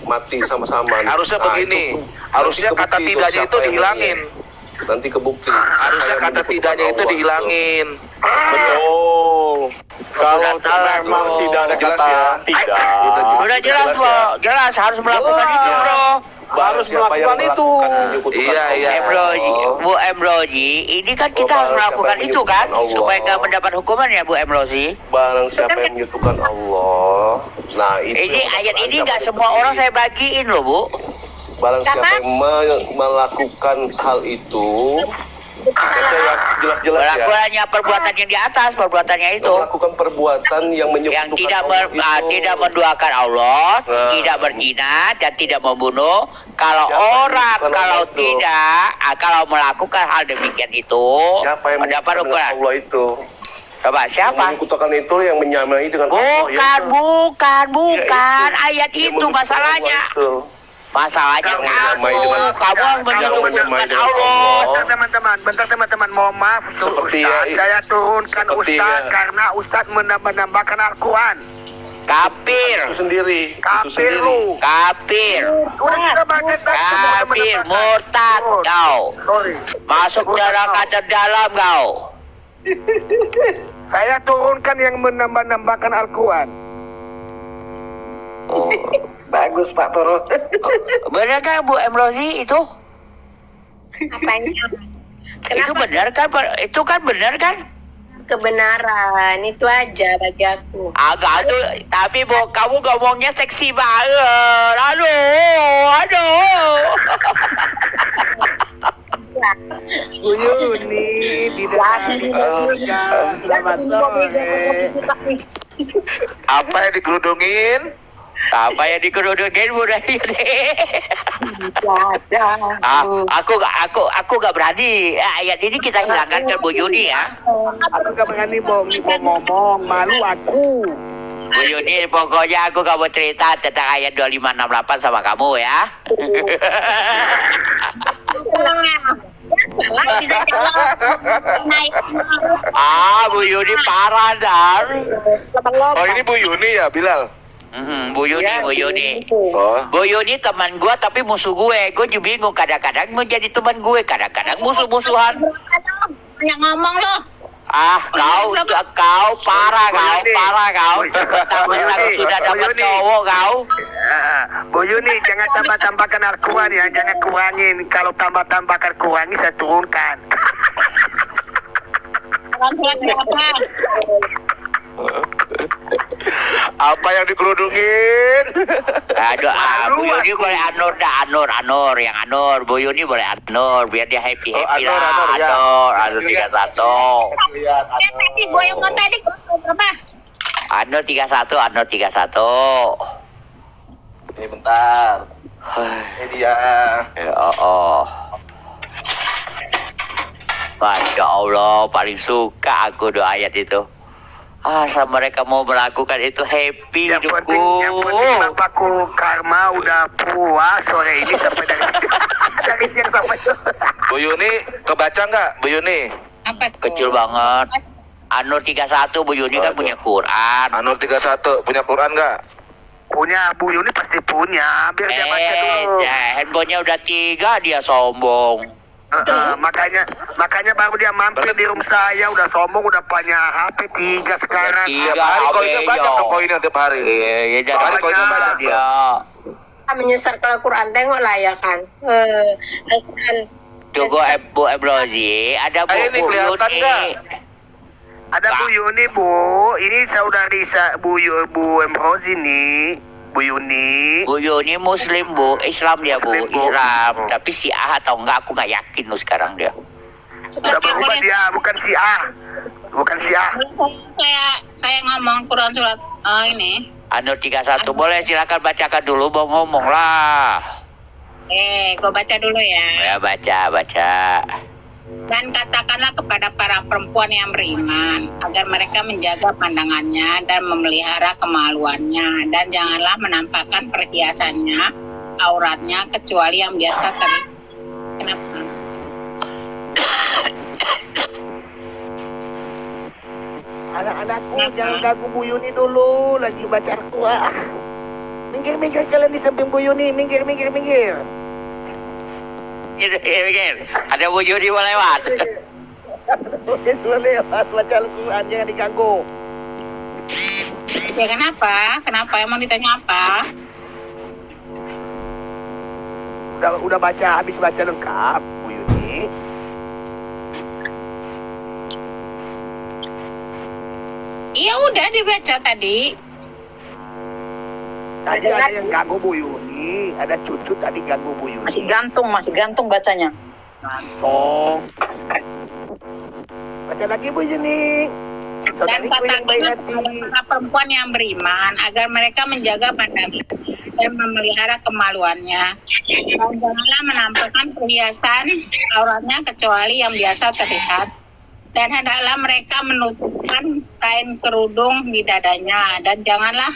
Mati sama-sama nih. Harusnya Nah, begini. itu. Harusnya Nanti kata kebukti tidaknya siapa itu yang dihilangin. ini. Nanti kebukti. Harusnya Siapa yang kata menyebutkan tidaknya itu Allah dihilangin. Betul. Kalau salah, memang bro. tidak ada Jelas kata ya? tidak. Sudah jelas ya. kok, jelas harus melakukan itu bro. Barang Harus siapa yang melakukan itu. melakukan menyekutukan Iya, Allah. iya. Embroji, Bu Embroji, ini kan kita Oh, harus barang melakukan siapa itu kan, menyebutkan Allah. supaya nggak mendapat hukuman ya Bu Embroji. Barang siapa yang menyekutukan Allah. Nah, itu Ini yang ayat ini terancam nggak oleh semua negeri. orang saya bagiin loh Bu. Barang siapa yang melakukan hal itu, baca ya jelas-jelas ya. Melakukannya perbuatan yang di atas, perbuatannya itu. Melakukan perbuatan yang Yang menyekutukan tidak Allah itu. tidak menduakan Allah, Nah. tidak berzina dan tidak membunuh. Kalau Siapa yang orang menyekutukan kalau Allah itu? tidak, kalau melakukan hal demikian itu, Siapa yang mendapat menyekutukan hukuman. Allah itu? Coba Yang siapa? menyekutukan itu yang menyamai dengan Allah Bukan, itu. bukan Ya, ayat Yang itu menyekutukan masalahnya. Allah itu. Masalahnya Yang menyamai dengan- kamu harus yang menyamai menyebutkan dengan Allah. Bentar teman-teman, mohon maaf Seperti Ustaz, ya, saya turunkan seperti Ustaz ya. karena Ustaz menambahkan Al-Quran. Kafir, Itu sendiri. Itu Kafir sendiri. lu. kafir, Kita baca kafir, murtad kau. Sorry. Masuk neraka terdalam kau. Saya turunkan yang menambahkan Al-Quran. Oh. Bagus Pak Toro. Benar kan Bu Emrozi itu? Apanya? Itu Kenapa benar kan? Itu kan benar kan? kebenaran itu aja bagi aku. Agak tuh, tapi Bu, kamu ngomongnya seksi banget. Aduh. Bu Yuni, bidadari surga, selamat sore. Apa yang dikerudungin? Apa yang dikerudukin budaya deh? Aku gak berani. Ayat ini kita hilangkan ke Bu Yuni ya. Aku gak berani ngomong, malu aku. Bu Yuni, pokoknya aku gak mau cerita tentang ayat 2568 sama kamu ya. Salah bisa jawab. Naik. Bu Yuni parah dar. Oh ini Bu Yuni ya Bilal? Bu Yuni, Bu Yuni. Oh. Bu Yuni teman gue tapi musuh gue. Gue juga bingung, kadang-kadang mau jadi teman gue, kadang-kadang musuh-musuhan. Yang ngomong lo. Kau parah kau. Mentang-mentang sudah dapat cowok kau. Bu Yuni, jangan tambah-tambahkan Al-Quran ya, jangan kurangin. Kalau tambah-tambahkan kurangi, saya turunkan. Apa yang dikerudungin? Aduh, Bu Yuni boleh Anur, yang Anur. Bu Yuni boleh Anur, biar dia happy lah. Anur, ya. Anur 31. Tadi boyongan tadi berapa? Anur 31. Ini bentar. Ini dia. Masya Allah, paling suka aku doa ayat itu. Asal mereka mau melakukan itu happy Yang hidupku. penting bapakku karma udah puas sore ini sampai dari siang sampai sore. Bu Yuni kebaca nggak Bu Yuni? Apa tuh? Kecil banget. Anur 31, Bu Yuni kan punya Quran. Anur 31 punya Quran nggak? Punya Bu Yuni pasti punya, biar dia baca dulu. Handphonenya udah 3, dia sombong. Makanya baru dia mampir di rumah saya, udah sombong, udah punya HP 3 sekarang. Tiap hari koinnya banyak dong koinnya tiap hari. Iya, Tiap hari koinnya banyak dia. Menyesal ke Al-Quran, tengoklah ya kan. Al-Quran. Tunggu Bu Ebrozi, ada Bu Ini kelihatan Yuni. nggak? Ada Bu Yuni, Bu. Ini saudari Bu Embrozi nih. Bu Yuni. Bu Yuni Muslim, Bu. Islam dia, Bu. Muslim, Bu. Islam. Tapi Syiah atau enggak, aku nggak yakin loh sekarang dia. Udah berubah dia, bukan si A. bukan Syiah. Saya ngomong Quran surat ini. An-Nur 31 boleh silakan bacakan dulu, mau ngomong lah. Gue baca dulu ya. Ya baca. Dan katakanlah kepada para perempuan yang beriman agar mereka menjaga pandangannya dan memelihara kemaluannya, dan janganlah menampakkan perhiasannya, auratnya, kecuali yang biasa terlihat. Kenapa? Anak-anakku jangan ganggu Bu Yuni dulu, lagi baca Al-Quran. Minggir kalian di samping Bu Yuni, minggir. Minggir. Ada Bu Yuni mau lewat. Itu lewat baca Al-Quran, jangan diganggu. Ya kenapa? Kenapa? Emang ditanya apa? Udah baca, habis baca lengkap Bu Yuni. Iya udah dibaca tadi. Tadi ada yang ganggu Bu Yuni, ada cucu tadi ganggu Bu Yuni. Masih gantung bacanya. Gantung. Baca lagi Bu Yuni. Dan katakanlah kepada para perempuan yang beriman agar mereka menjaga pandangan dan memelihara kemaluannya. Dan janganlah menampakkan perhiasan auratnya kecuali yang biasa terlihat. Dan hendaklah mereka menutupkan kain kerudung di dadanya, dan janganlah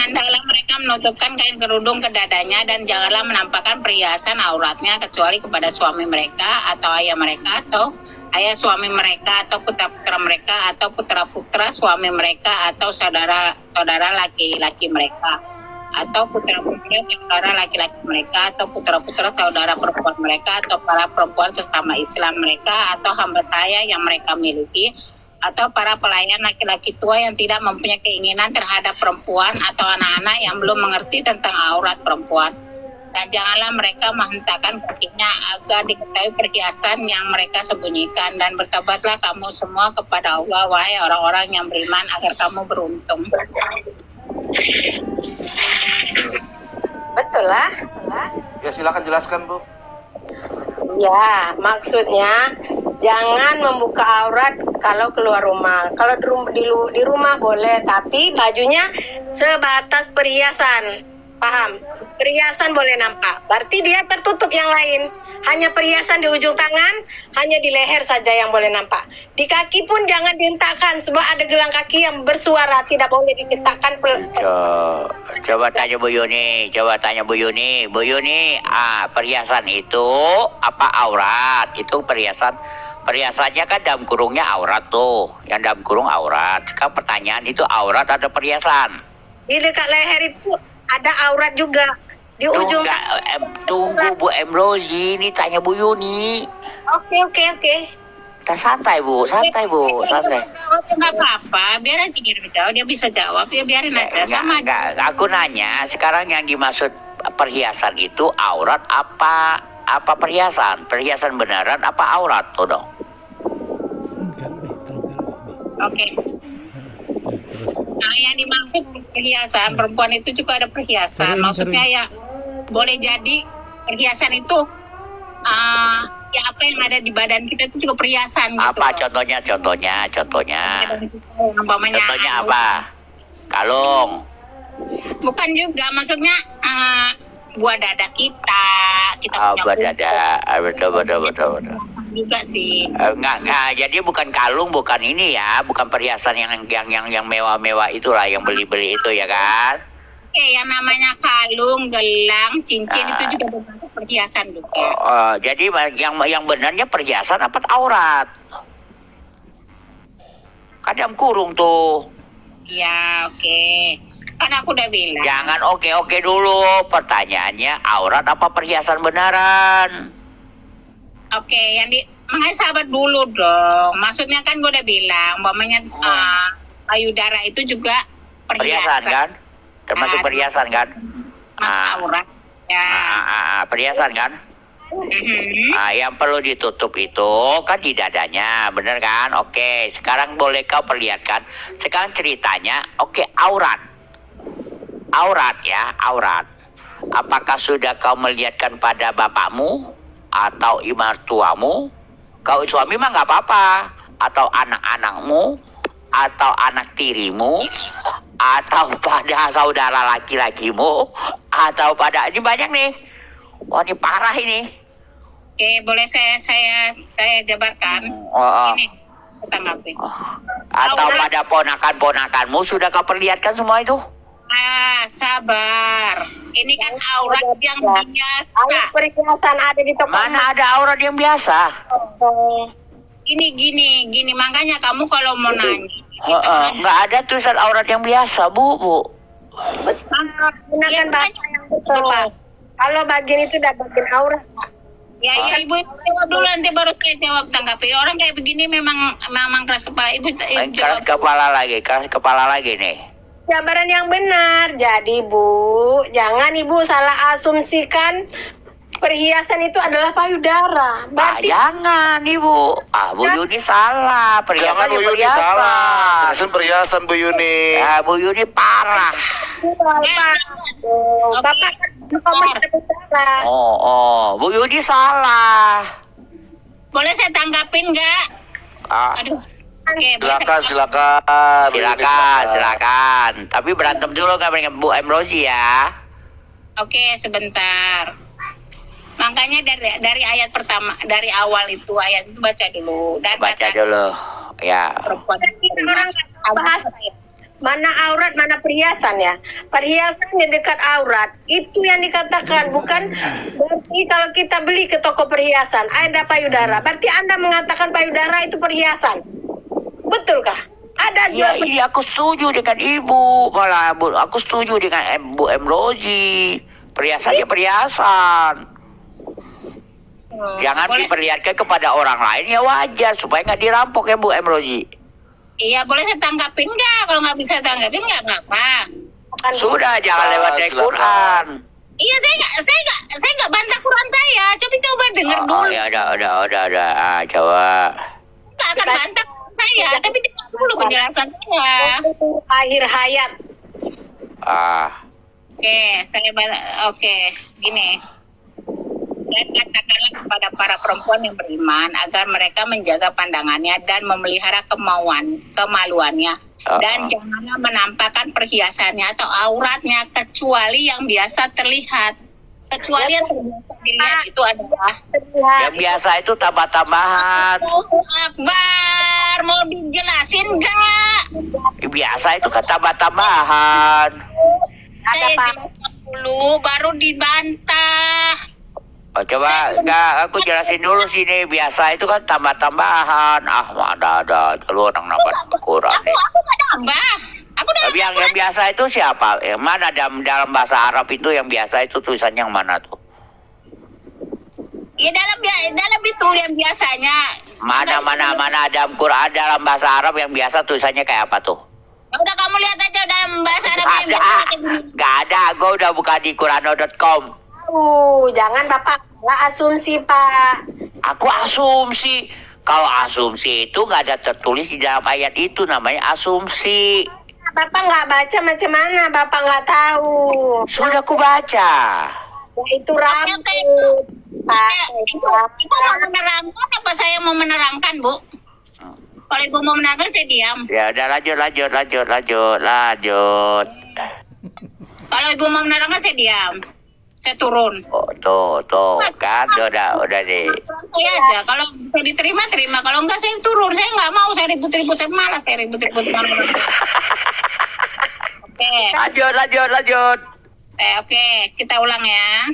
hendaklah mereka menutupkan kain kerudung ke dadanya, dan janganlah menampakkan perhiasan auratnya kecuali kepada suami mereka atau ayah mereka atau ayah suami mereka atau putra-putra mereka atau putra-putra suami mereka atau saudara-saudara laki-laki mereka atau putra-putra saudara laki-laki mereka atau putra-putra saudara perempuan mereka atau para perempuan sesama Islam mereka atau hamba saya yang mereka miliki atau para pelayan laki-laki tua yang tidak mempunyai keinginan terhadap perempuan atau anak-anak yang belum mengerti tentang aurat perempuan. Dan janganlah mereka menghentakkan kakinya agar diketahui perhiasan yang mereka sembunyikan. Dan bertobatlah kamu semua kepada Allah, wahai orang-orang yang beriman, agar kamu beruntung. Betul lah. Ya silakan jelaskan Bu. Ya, maksudnya jangan membuka aurat kalau keluar rumah. Kalau di rumah boleh, tapi bajunya sebatas perhiasan. Paham? Perhiasan boleh nampak. Berarti dia tertutup yang lain. Hanya perhiasan di ujung tangan, hanya di leher saja yang boleh nampak. Di kaki pun jangan dihentakkan, sebab ada gelang kaki yang bersuara, tidak boleh dihentakkan. Coba tanya Bu Yuni, Bu Yuni, perhiasan itu apa aurat? Itu perhiasannya kan dalam kurungnya aurat tuh, yang dalam kurung aurat. Sekarang pertanyaan itu aurat atau perhiasan? Di dekat leher itu ada aurat juga. Di ujung. Tunggu Bu Emrozi, ini tanya Bu Yuni. Oke. Kita santai Bu. Nggak apa-apa, biar aja dia bisa jawab, ya biarin aja sama. Enggak, aku nanya, sekarang yang dimaksud perhiasan itu aurat apa perhiasan? Perhiasan beneran apa aurat tuh dong? Oke. Nah, yang dimaksud perhiasan perempuan itu juga ada perhiasan. Maksudnya ya boleh jadi perhiasan itu ya apa yang ada di badan kita itu juga perhiasan gitu. Apa contohnya? Umpamanya Contohnya apa? Kalung. Bukan juga, maksudnya buah dada kita punya buah dada. Betul. Juga sih. Enggak. Jadi bukan kalung, bukan ini ya, bukan perhiasan yang mewah-mewah itulah, yang beli-beli itu ya kan? Oke, yang namanya kalung, gelang, cincin itu juga berbentuk perhiasan juga. Jadi yang benarnya perhiasan apa aurat? Kadang kurung tuh. Ya, oke. Kan aku udah bilang. Jangan oke dulu. Pertanyaannya aurat apa perhiasan beneran? Oke, makanya sahabat dulu dong. Maksudnya kan gue udah bilang, umpamanya payudara itu juga perhiasan kan? Termasuk perhiasan kan? Aurat. Ya. Perhiasan kan? Yang perlu ditutup itu kan di dadanya, bener kan? Oke, sekarang boleh kau perlihatkan. Sekarang ceritanya, aurat. Aurat. Apakah sudah kau melihatkan pada bapakmu atau imartuamu? Kau suami mah nggak apa-apa. Atau anak-anakmu, atau anak tirimu, atau pada saudara laki-lakimu, atau pada ini banyak nih. Wah, ini parah ini. Oke, boleh saya jabarkan. Ini tanggapi. Atau pada ponakan-ponakanmu sudah kau perlihatkan semua itu? Sabar. Ini kan aurat yang biasa. Perhiasan ada di toko. Mana ada aurat yang biasa? Gini, makanya kamu kalau mau nanya. Nggak ada tulisan aurat yang biasa, Bu. Gunakan bahasa yang betul, Pak. Kalau bagian itu udah bagian aurat, Pak. Ya, Ibu jawab dulu, nanti baru saya jawab tanggapi. Orang kayak begini memang keras kepala. Ibu keras kepala lagi nih. Jabaran yang benar. Jadi Bu, jangan Ibu salah asumsikan perhiasan itu adalah payudara. Jangan Ibu. Bu Yuni salah. Jangan Bu Yuni salah. Perhiasan Bu Yuni. Ya, Bu Yuni parah. Bapak kan Bu Yuni salah. Boleh saya tanggapin nggak? Aduh. Oke, silakan. Tapi berantem dulu nggak dengan Bu Emrozi ya? Oke, sebentar. Makanya dari ayat pertama, dari awal itu ayat itu baca dulu. Dan baca dulu, ya. Orang bahas mana aurat, mana perhiasan ya. Perhiasan di dekat aurat itu yang dikatakan, bukan berarti kalau kita beli ke toko perhiasan ada payudara. Berarti Anda mengatakan payudara itu perhiasan. Betulkah? Ada ya, ini aku setuju dengan Ibu. Malah aku setuju dengan Bu Emrozi. Perhiasan ya perhiasan. Jangan diperlihatkan kepada orang lain ya wajar supaya nggak dirampok ya Bu Emrozi. Iya, boleh saya tanggapin nggak? Kalau nggak bisa tanggapin nggak apa-apa. Sudah, jangan lewat dari Quran. Iya, saya nggak bantah Quran saya. Coba dengar dulu. Ya udah. Coba. Nggak akan bantah saya, tapi dengar dulu penjelasan saya. Akhir hayat. Oke, gini. Dan katakanlah kepada para perempuan yang beriman agar mereka menjaga pandangannya dan memelihara kemaluannya. Dan janganlah menampakkan perhiasannya atau auratnya kecuali yang biasa terlihat. Kecuali yang biasa dilihat itu adalah yang biasa itu tambah-tambahan. Akbar, mau dijelasin nggak? Biasa itu kan tambah-tambahan. Saya jelaskan dulu, baru dibantah. Coba aku jelasin dulu sini. Biasa itu kan tambah-tambahan. Mana ada lu orang nambah Quran. Aku nggak nambah. Tapi yang biasa itu siapa? Yang mana dalam bahasa Arab itu yang biasa itu tulisannya yang mana tuh? Ya dalam itu yang biasanya. Mana dalam Quran dalam bahasa Arab yang biasa tulisannya kayak apa tuh? Ya udah kamu lihat aja dalam bahasa Arab yang biasa. Gak ada. Gue udah buka di Qurano.com. Jangan Bapak asumsi Pak. Aku asumsi. Kalau asumsi itu nggak ada tertulis di dalam ayat itu, namanya asumsi. Bapak nggak baca macam mana? Bapak nggak tahu. Sudah aku baca. Itu rambut. Ibu mau menerangkan apa saya mau menerangkan, Bu? Kalau Ibu mau menerangkan saya diam. Ya udah lanjut. Kalau Ibu mau menerangkan saya diam. Saya turun. Tuh kan udah deh. Saya aja kalau bisa diterima terima, kalau enggak saya turun. Saya nggak mau, saya ribut-ribut, saya malas, Oke. Lanjut. Oke, kita ulang ya.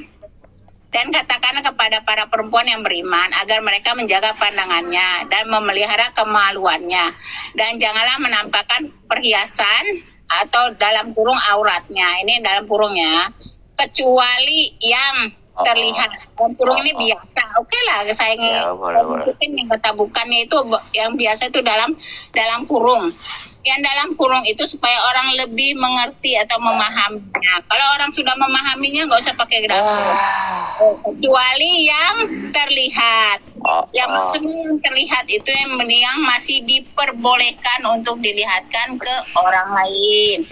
Dan katakanlah kepada para perempuan yang beriman agar mereka menjaga pandangannya dan memelihara kemaluannya, dan janganlah menampakkan perhiasan atau dalam kurung auratnya. Ini dalam kurungnya. Kecuali yang terlihat. Dan kurung ini biasa. Oke lah, saya ngikutin yang kata bukannya itu yang biasa itu dalam kurung. Yang dalam kurung itu supaya orang lebih mengerti atau memahaminya. Kalau orang sudah memahaminya nggak usah pakai grafik. Kecuali yang terlihat. Yang maksudnya yang terlihat itu yang masih diperbolehkan untuk dilihatkan ke orang lain.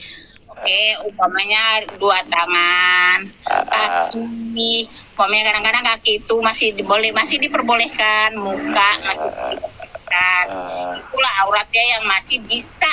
Oke, umpamanya 2 tangan, kaki, umpamanya kadang-kadang kaki itu masih diperbolehkan, muka masih diperbolehkan. Itulah auratnya yang masih bisa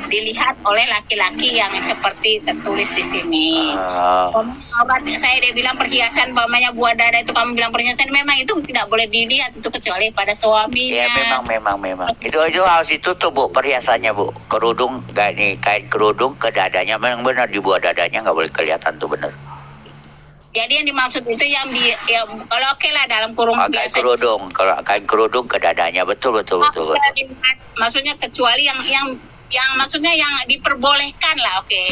dilihat oleh laki-laki yang seperti tertulis di sini. Aurat saya dia bilang perhiasan, umpamanya buah dada itu kamu bilang perhiasan, memang itu tidak boleh dilihat itu kecuali pada suaminya. Ya memang. Itu harus ditutup Bu perhiasannya Bu. Kerudung kain kerudung ke dadanya memang benar di buah dadanya nggak boleh kelihatan tuh benar. Jadi yang dimaksud itu yang kalau oke lah dalam kurung kain kerudung, kalau kain kerudung ke dadanya betul. Maksudnya kecuali yang maksudnya yang diperbolehkan lah, oke.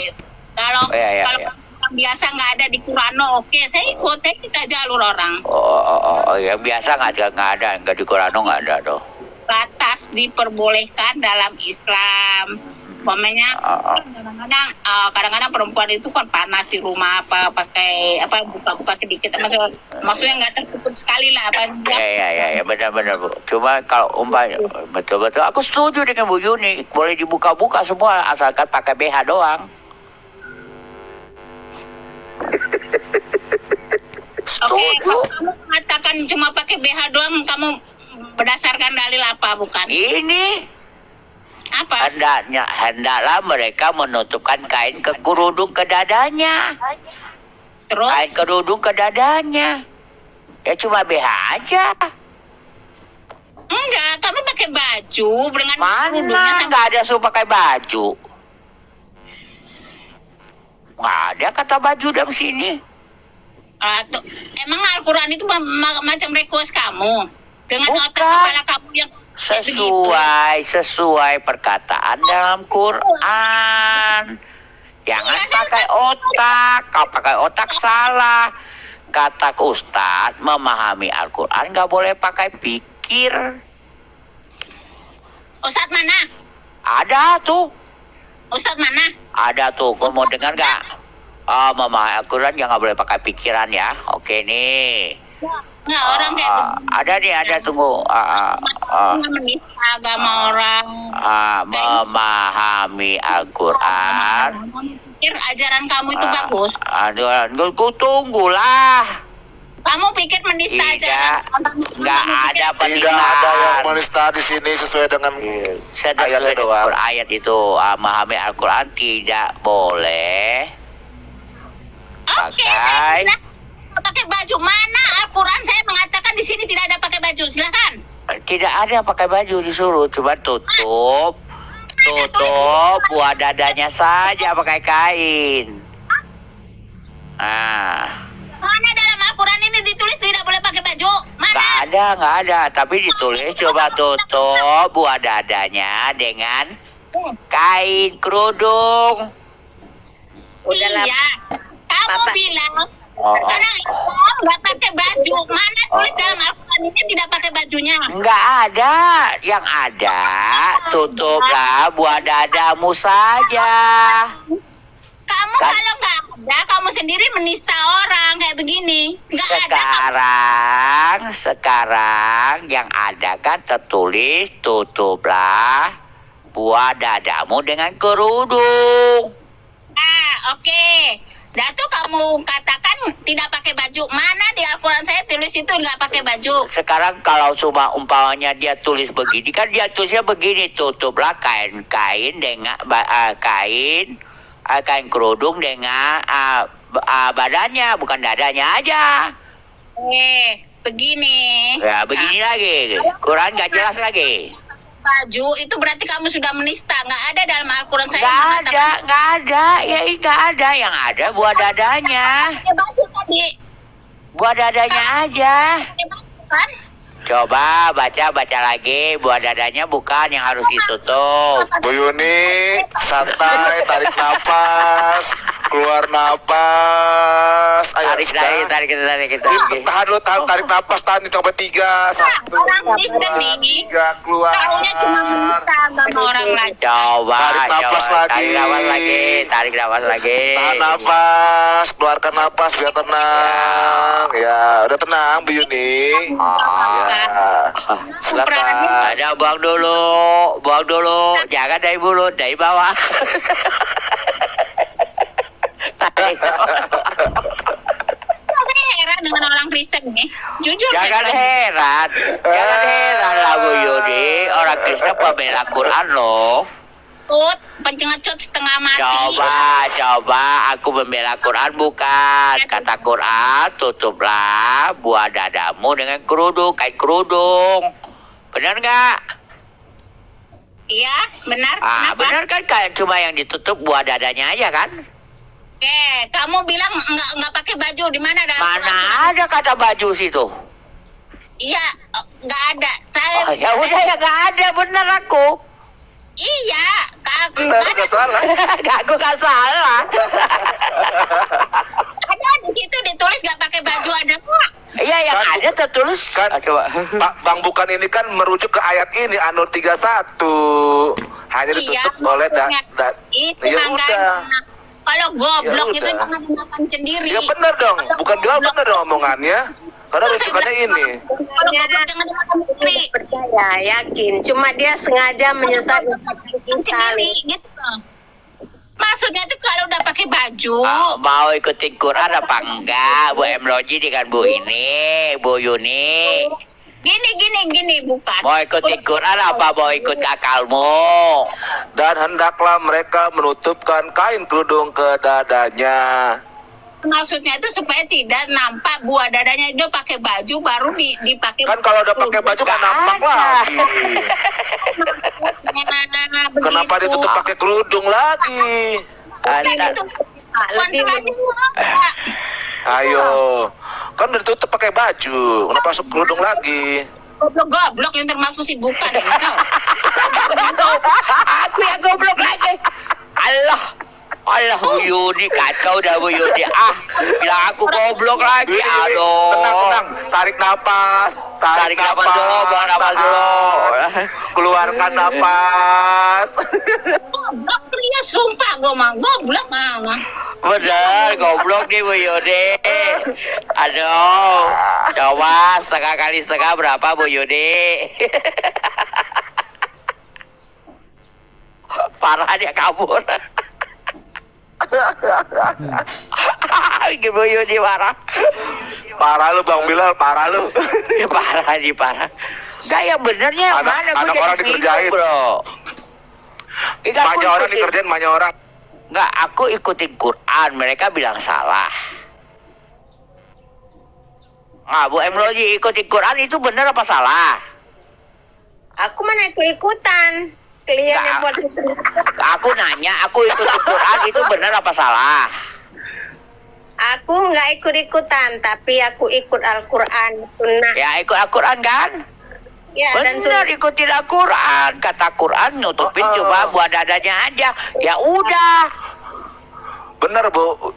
Kalau yang biasa nggak ada di Qur'ano, oke, saya ikut, saya kita jalur orang. Yang biasa nggak ada, nggak di Qur'ano nggak ada tuh. Batas diperbolehkan dalam Islam. Umpamanya kadang-kadang perempuan itu kan panas di rumah pakai buka-buka sedikit, maksudnya nggak tertutup sekali lah Ya benar Bu. Cuma kalau umpamanya betul aku setuju dengan Bu Yuni, boleh dibuka-buka semua asalkan pakai BH doang. Oke, kamu mengatakan cuma pakai BH doang, kamu berdasarkan dalil apa bukan? Ini apa? Hendaklah mereka menutupkan kain kerudung ke dadanya. Terus? Kain kerudung ke dadanya. Ya cuma BH aja. Enggak, kami pakai baju dengan mana nggak ada suruh pakai baju. Nggak ada kata baju dalam sini. Emang Al-Quran itu macam request kamu dengan otak kepala kamu yang sesuai perkataan dalam Quran. Jangan pakai otak. Kalau pakai otak salah. Kata Ustadz, memahami Al-Quran nggak boleh pakai pikir. Ustadz mana? Ada tuh. Ustadz mana? Ada tuh. Kau mau dengar nggak? Memahami Al-Quran jangan boleh pakai pikiran ya. Oke nih. Nggak, orang kayak begini. Ada tunggu. Menista agama orang. Memahami Al-Quran. Pikir ajaran kamu itu bagus. Gue tunggulah. Kamu pikir menista ajaran? Nggak ada penistaan. Tidak ada yang menista di sini sesuai dengan ayatnya doang. Ayat itu memahami Al-Quran tidak boleh. Oke, saya pakai baju. Mana Al-Quran saya mengatakan di sini tidak ada pakai baju, silakan. Tidak ada pakai baju disuruh, cuma tutup buah dadanya saja pakai kain. Mana dalam Al-Quran ini ditulis tidak boleh pakai baju? Mana? Nggak ada, tapi ditulis coba tutup buah dadanya dengan kain kerudung. Iya, kamu bilang orang Islam nggak pakai baju. Mana tulis dalam Al-Quran ini tidak pakai bajunya? Nggak ada, yang ada tutuplah buah dadamu saja. Kamu kalau nggak ada, kamu sendiri menista orang kayak begini. Sekarang yang ada kan tertulis tutuplah buah dadamu dengan kerudung. Oke. Dah tuh kamu katakan tidak pakai baju. Mana di Al-Quran saya tulis itu nggak pakai baju? Sekarang kalau cuma umpamanya dia tulis begini, kan dia tulisnya begini, tutuplah kain dengan kain kerudung dengan badannya, bukan dadanya aja. Begini. Ya begini lagi, Quran nggak jelas lagi. Baju itu berarti kamu sudah menista. Nggak ada dalam Al-Quran saya. Nggak ada. Yang ada buah dadanya. Baju tadi. Buah dadanya aja. Kan? Coba baca lagi, buah dadanya bukan yang harus ditutup. Bu Yuni, santai, tarik napas, keluar napas. Ayo, tarik. Tahan dulu, tarik napas, tahan sampai 3. 1, orang Kristen nih. 3, keluar. Taunya cuma menista agama orang lain. Coba, tarik napas lagi. Tarik napas lagi. Tahan napas, keluarkan napas biar tenang. Ya, udah tenang Bu Yuni. Silakan. Ada buang dulu, jangan dari mulut, dari bawah. Saya heran dengan orang Kristen nih. Jujur. Jangan heran lah Bu Yudi. Orang Kristen pembela Quran loh. Pencengecut setengah mati. Coba aku membela Quran bukan. Kata Quran, tutuplah buah dadamu dengan kerudung, kain kerudung. Benar nggak? Iya, benar. Ah, Kenapa? benar kan, kayak cuma yang ditutup buah dadanya aja kan? Oke, kamu bilang nggak pakai baju di mana dalam Mana Quran? ada kata baju situ? Iya, nggak ada. Saya, Oh, ya udah ya nggak ada, benar aku. Iya, Benar, nggak salah. Aku nggak salah. ada di situ ditulis nggak pakai baju ada kok. Iya yang Kan, ada tertulis. Kan, Coba. Pak Bang Bukan ini kan merujuk ke ayat ini An-Nur 31. Hanya ditutup oleh Itu ya makanya. udah. Kalau goblok Ya itu udah. jangan gunakan sendiri. Ya benar dong. Bukan bilang benar dong omongannya. Karena rujukannya ini. Kalau goblok jangan gunakan sendiri. Percaya, yakin. Cuma dia sengaja menyesatkan kita. Sendiri gitu. Maksudnya tuh kalau udah pakai baju, Mau ikutin Quran apa enggak Bu Emroji dengan Bu ini, Bu Yuni? gini bukan. Mau ikutin Quran apa mau ikut akalmu? Dan hendaklah mereka menutupkan kain kerudung ke dadanya. Maksudnya itu supaya tidak nampak buah dadanya. Dia pakai baju baru dipakai. Kan kalau udah pakai baju kan nampak lagi. Kenapa ditutup pakai kerudung lagi? Ayo, kan udah ditutup pakai baju. Kenapa masuk kerudung lagi? Goblok yang termasuk si bukan. Aku yang goblok lagi. Allah Bu Yudi, kacau dah Bu Yudi. Bilang aku goblok lagi. Aduh. Tenang. Tarik napas. Tarik napas dulu, buang napas dulu. Keluarkan napas. Goblok pria, sumpah gue mah goblok. Bener, goblok nih Bu Yudi. Aduh. Coba setengah kali setengah berapa Bu Yudi? Parah dia kabur. Bu Yudi marah. Parah lu Bang Bilal, parah lu. Parah. Gak yang benernya yang mana? Anak orang dikerjain. Bro. Banyak orang dikerjain, banyak orang. Nggak, aku ikutin Quran. Mereka bilang salah. Nah, Bu Emroji ikutin Quran itu bener apa salah? Aku mana ikut-ikutan. Kalian yang buat Aku nanya, aku ikutin Quran itu bener apa salah? Aku nggak ikut-ikutan, tapi aku ikut Al-Quran, Sunnah. Ya ikut Al-Quran kan? Ya, dan Bener, ikutin Al-Quran. Kata Quran nutupin cuma buah dadanya aja. Ya udah. Bener Bu,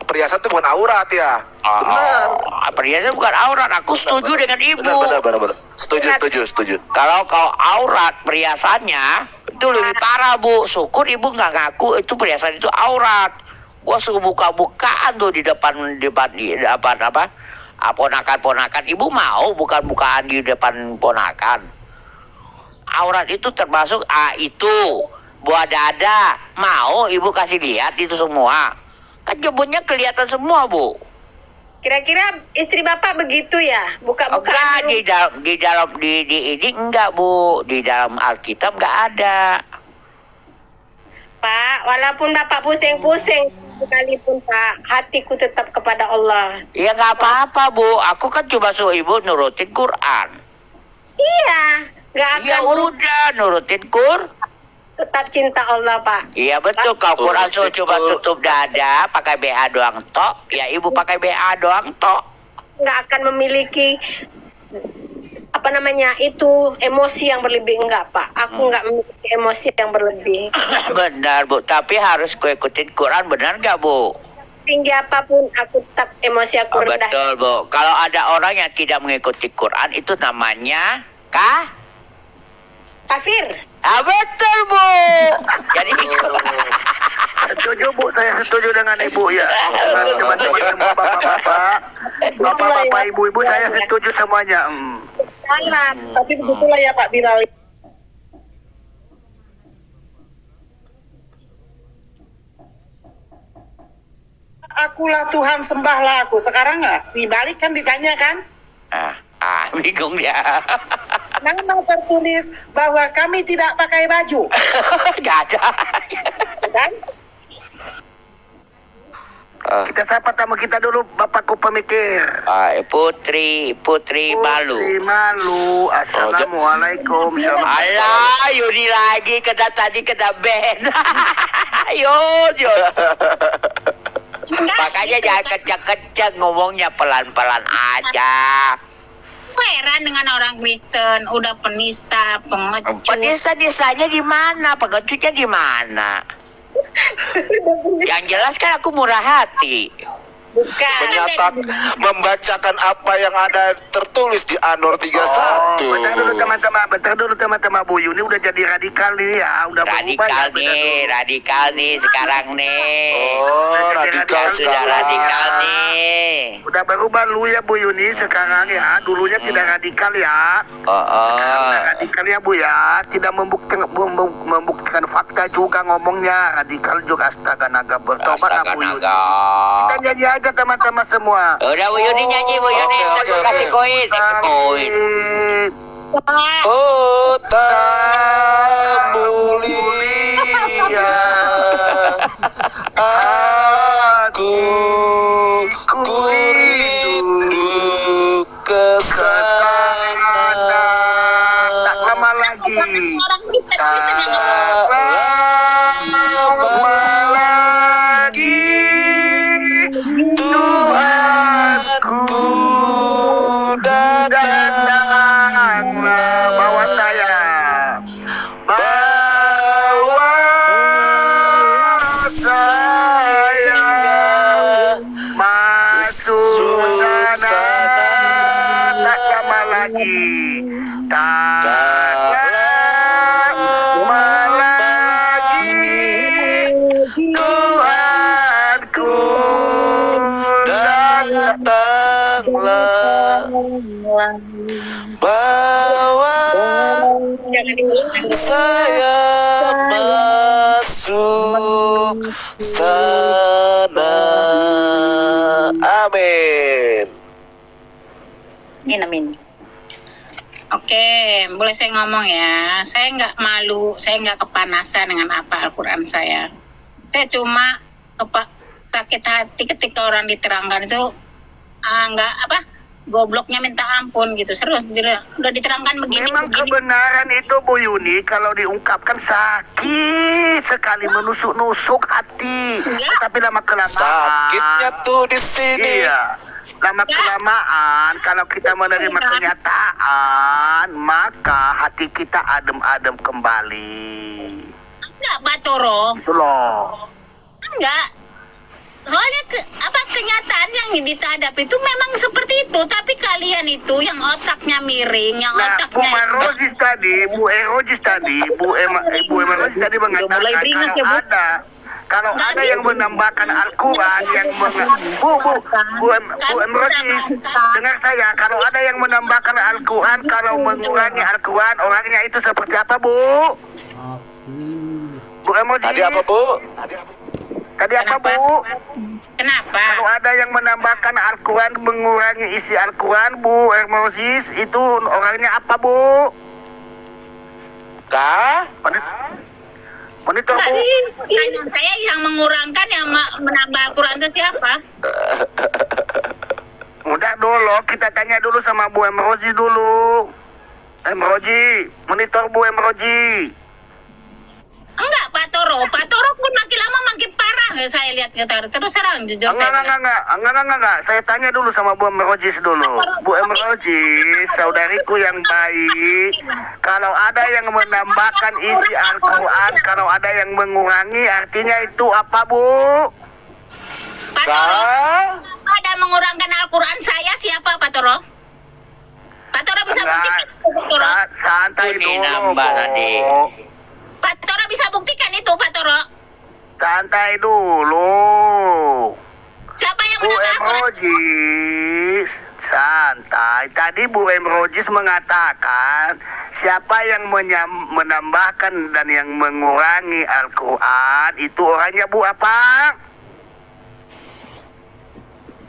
perhiasan itu bukan aurat ya. Bener. Perhiasan bukan aurat. Aku setuju dengan ibu. Bener. Setuju. Kalau aurat perhiasannya itu lebih parah Bu. Syukur ibu nggak ngaku itu perhiasan itu aurat. Gua suruh buka-bukaan tuh di depan apa? Ponakan-ponakan. Ibu mau bukan-bukaan di depan ponakan. Aurat itu termasuk itu buah dada. Mau ibu kasih lihat itu semua. Kan jebunnya kelihatan semua Bu. Kira-kira istri bapak begitu ya? Buka-bukaan Enggak, di dalam ini enggak Bu. Di dalam Alkitab enggak ada. Pak, walaupun bapak pusing-pusing sekalipun Pak, hatiku tetap kepada Allah. Ya nggak apa-apa Bu. Aku kan cuma suruh ibu nurutin Quran. Iya, nggak akan Ya udah nurutin tetap cinta Allah Pak. Iya betul. Kalau Quran suruh coba tutup dada, pakai BH doang tok. Ya ibu pakai BH doang tok. Nggak akan memiliki itu emosi yang berlebih, enggak Pak. Aku nggak memiliki emosi yang berlebih. Benar Bu. Tapi harus ku ikutin Quran, benar nggak Bu? Tinggi apapun aku tetap emosi aku rendah. Betul Bu. Kalau ada orang yang tidak mengikuti Quran itu namanya kafir. Betul Bu. Jadi Setuju Bu, saya setuju dengan Ibu ya. Teman-teman semua bapak-bapak, ibu-ibu saya setuju semuanya. Salah. Tapi begitulah ya Pak Bilal. Akulah Tuhan, sembahlah aku. Sekarang nggak dibalik kan, ditanya kan? Bingung dia. Mana tertulis bahwa kami tidak pakai baju? Gak ada. Kan? Kita sapa tamu kita dulu, Bapakku pemikir. Putri Malu. Putri Malu. Assalamualaikum. Alah, Yuni lagi tadi kena band. Yun. Makanya jangan kencang-kencang, ngomongnya pelan-pelan aja. Heran dengan orang Kristen, udah penista, pengecut. Penista-nistanya di mana? Pengecutnya di mana? Yang jelas kan aku murah hati. Bukan. Membacakan apa yang ada tertulis di Anur 31. Bentar dulu teman-teman, Bu Yuni udah jadi radikal nih ya, udah radikal nih sekarang nih. Radikal sudah radikal nih. Udah berubah lu ya Bu Yuni sekarang ya, dulunya tidak radikal ya. Sekarang udah radikal ya Bu ya, tidak membuktikan fakta juga ngomongnya, radikal juga. Astaga naga, bertobat lah Bu Yuni. Kita nyanyi aja teman-teman semua. Udah Bu Yuni nyanyi, Bu Yuni. Kasih koin. Kota mulia, aku rindu ke sana. Tak lama lagi. Orang Kristen yang lama lagi Tuhanku datanglah, bawa saya, masuk sana, tak lama lagi, tak lama lagi, Tuhanku datanglah, bawa saya masuk sana. Amin. Amin. Oke, boleh saya ngomong ya. Saya nggak malu, saya nggak kepanasan dengan apa Al-Quran saya. Saya cuma sakit hati ketika orang diterangkan itu gobloknya minta ampun gitu. Serius, udah diterangkan begini. Memang kebenaran itu Bu Yuni kalau diungkapkan sakit sekali, menusuk-nusuk hati. Tapi lama kelamaan Sakitnya tuh di sini. Iya. Lama kelamaan kalau kita menerima kenyataan, maka hati kita adem-adem kembali. Enggak, Batoro. Itu loh. Enggak. Soalnya kenyataan yang ditadap itu memang seperti itu, tapi kalian itu yang otaknya miring, yang otaknya Bu Marozis tadi, Bu Erojis tadi mengatakan kalau ada yang menambahkan Al-Quran, yang Bu Emrozis, dengar saya, kalau ada yang menambahkan Al-Quran, kalau mengurangi Al-Quran, orangnya itu seperti apa, Bu? Bu Emrozis. Tadi apa, Bu? Tadi apa, Bu? Kenapa? Kalau ada yang menambahkan Al-Quran, mengurangi isi Al-Quran, Bu Emrozis, itu orangnya apa, Bu? Monitor, Bu. Saya yang mengurangkan, yang menambah Al-Quran itu siapa? Udah dulu, kita tanya dulu sama Bu Emroji dulu. Emroji, monitor Bu Emroji. Enggak, Pak Toro pun makin lama makin parah ya, saya lihat terus serang jujur. Enggak. Saya tanya dulu sama Bu Emrojis dulu. Bu Emrojis, saudariku yang baik. Kalau ada yang menambahkan isi Al-Quran, kalau ada yang mengurangi, artinya itu apa, Bu? Pak Toro, ada mengurangkan Al-Quran saya siapa, Pak Toro? Pak Toro bisa buktikan, Pak Toro? Santai dulu, Bu. Pak Toro bisa buktikan itu, Pak Toro? Santai dulu. Siapa yang Bu Emrojis, santai. Tadi Bu Emrojis mengatakan siapa yang menambahkan dan yang mengurangi Al-Quran itu orangnya Bu apa?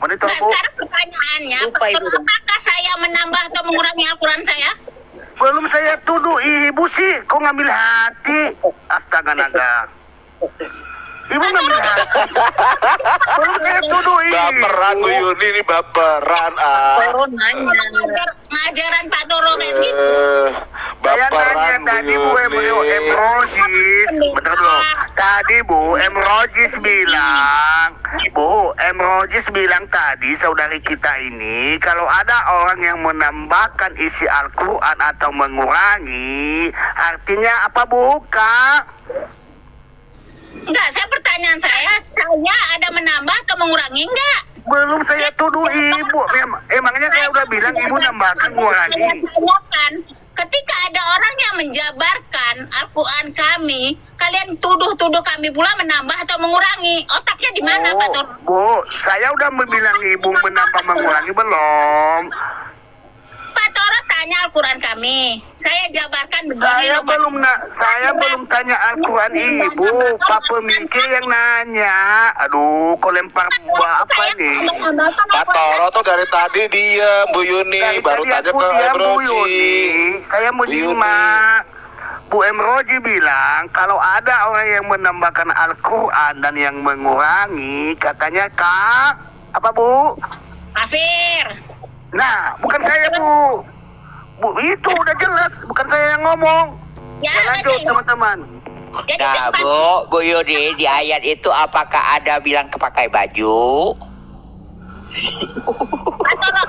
Menito, Nah, Bu. sekarang pertanyaannya, Lupa itu. apakah saya menambah atau mengurangi Al-Quran saya? Belum saya tuduh ibu sih, kok ngambil hati? Astaga naga. Ibu ngambil hati. Belum saya tuduh ibu. Baperan Bu Yuni ini baperan Toro nanya. Ngajaran Pak Toro kayak gitu. Saya Baperan nanya tadi Bu Bu Yuni. Emrojis, bentar dulu. Tadi Bu Emrojis bilang tadi saudari kita ini kalau ada orang yang menambahkan isi Al-Quran atau mengurangi, artinya apa Bu Kak? Enggak, pertanyaan saya ada menambah atau mengurangi enggak? Belum saya tuduh ibu. Emangnya saya udah bilang ibu nambahkan ngurangi. Saya tanyakan, ketika ada orang yang menjabarkan Al-Quran kami, kalian tuduh kami pula menambah atau mengurangi. Otaknya di mana, Pak Toro? Bu, saya udah bilang ibu menambah mengurangi belum? Pak Toro tanya Al-Quran kami. Saya jabarkan begini. Saya belum tanya Al-Quran ibu. Pak pemikir yang nanya. Aduh, kok lempar apa ini? Pak Toro tuh dari tadi diem Bu Yuni, baru tanya ke Emroji. Saya mau nyimak. Bu Emroji bilang kalau ada orang yang menambahkan Al-Quran dan yang mengurangi, katanya Kak, apa Bu? Kafir. Nah, bukan saya Bu. Bu, itu udah jelas, bukan saya yang ngomong. Ya, Lanjut teman-teman. Jadi Nah, Bu Yuni, di ayat itu apakah ada bilang kepakai baju? Pak Toro,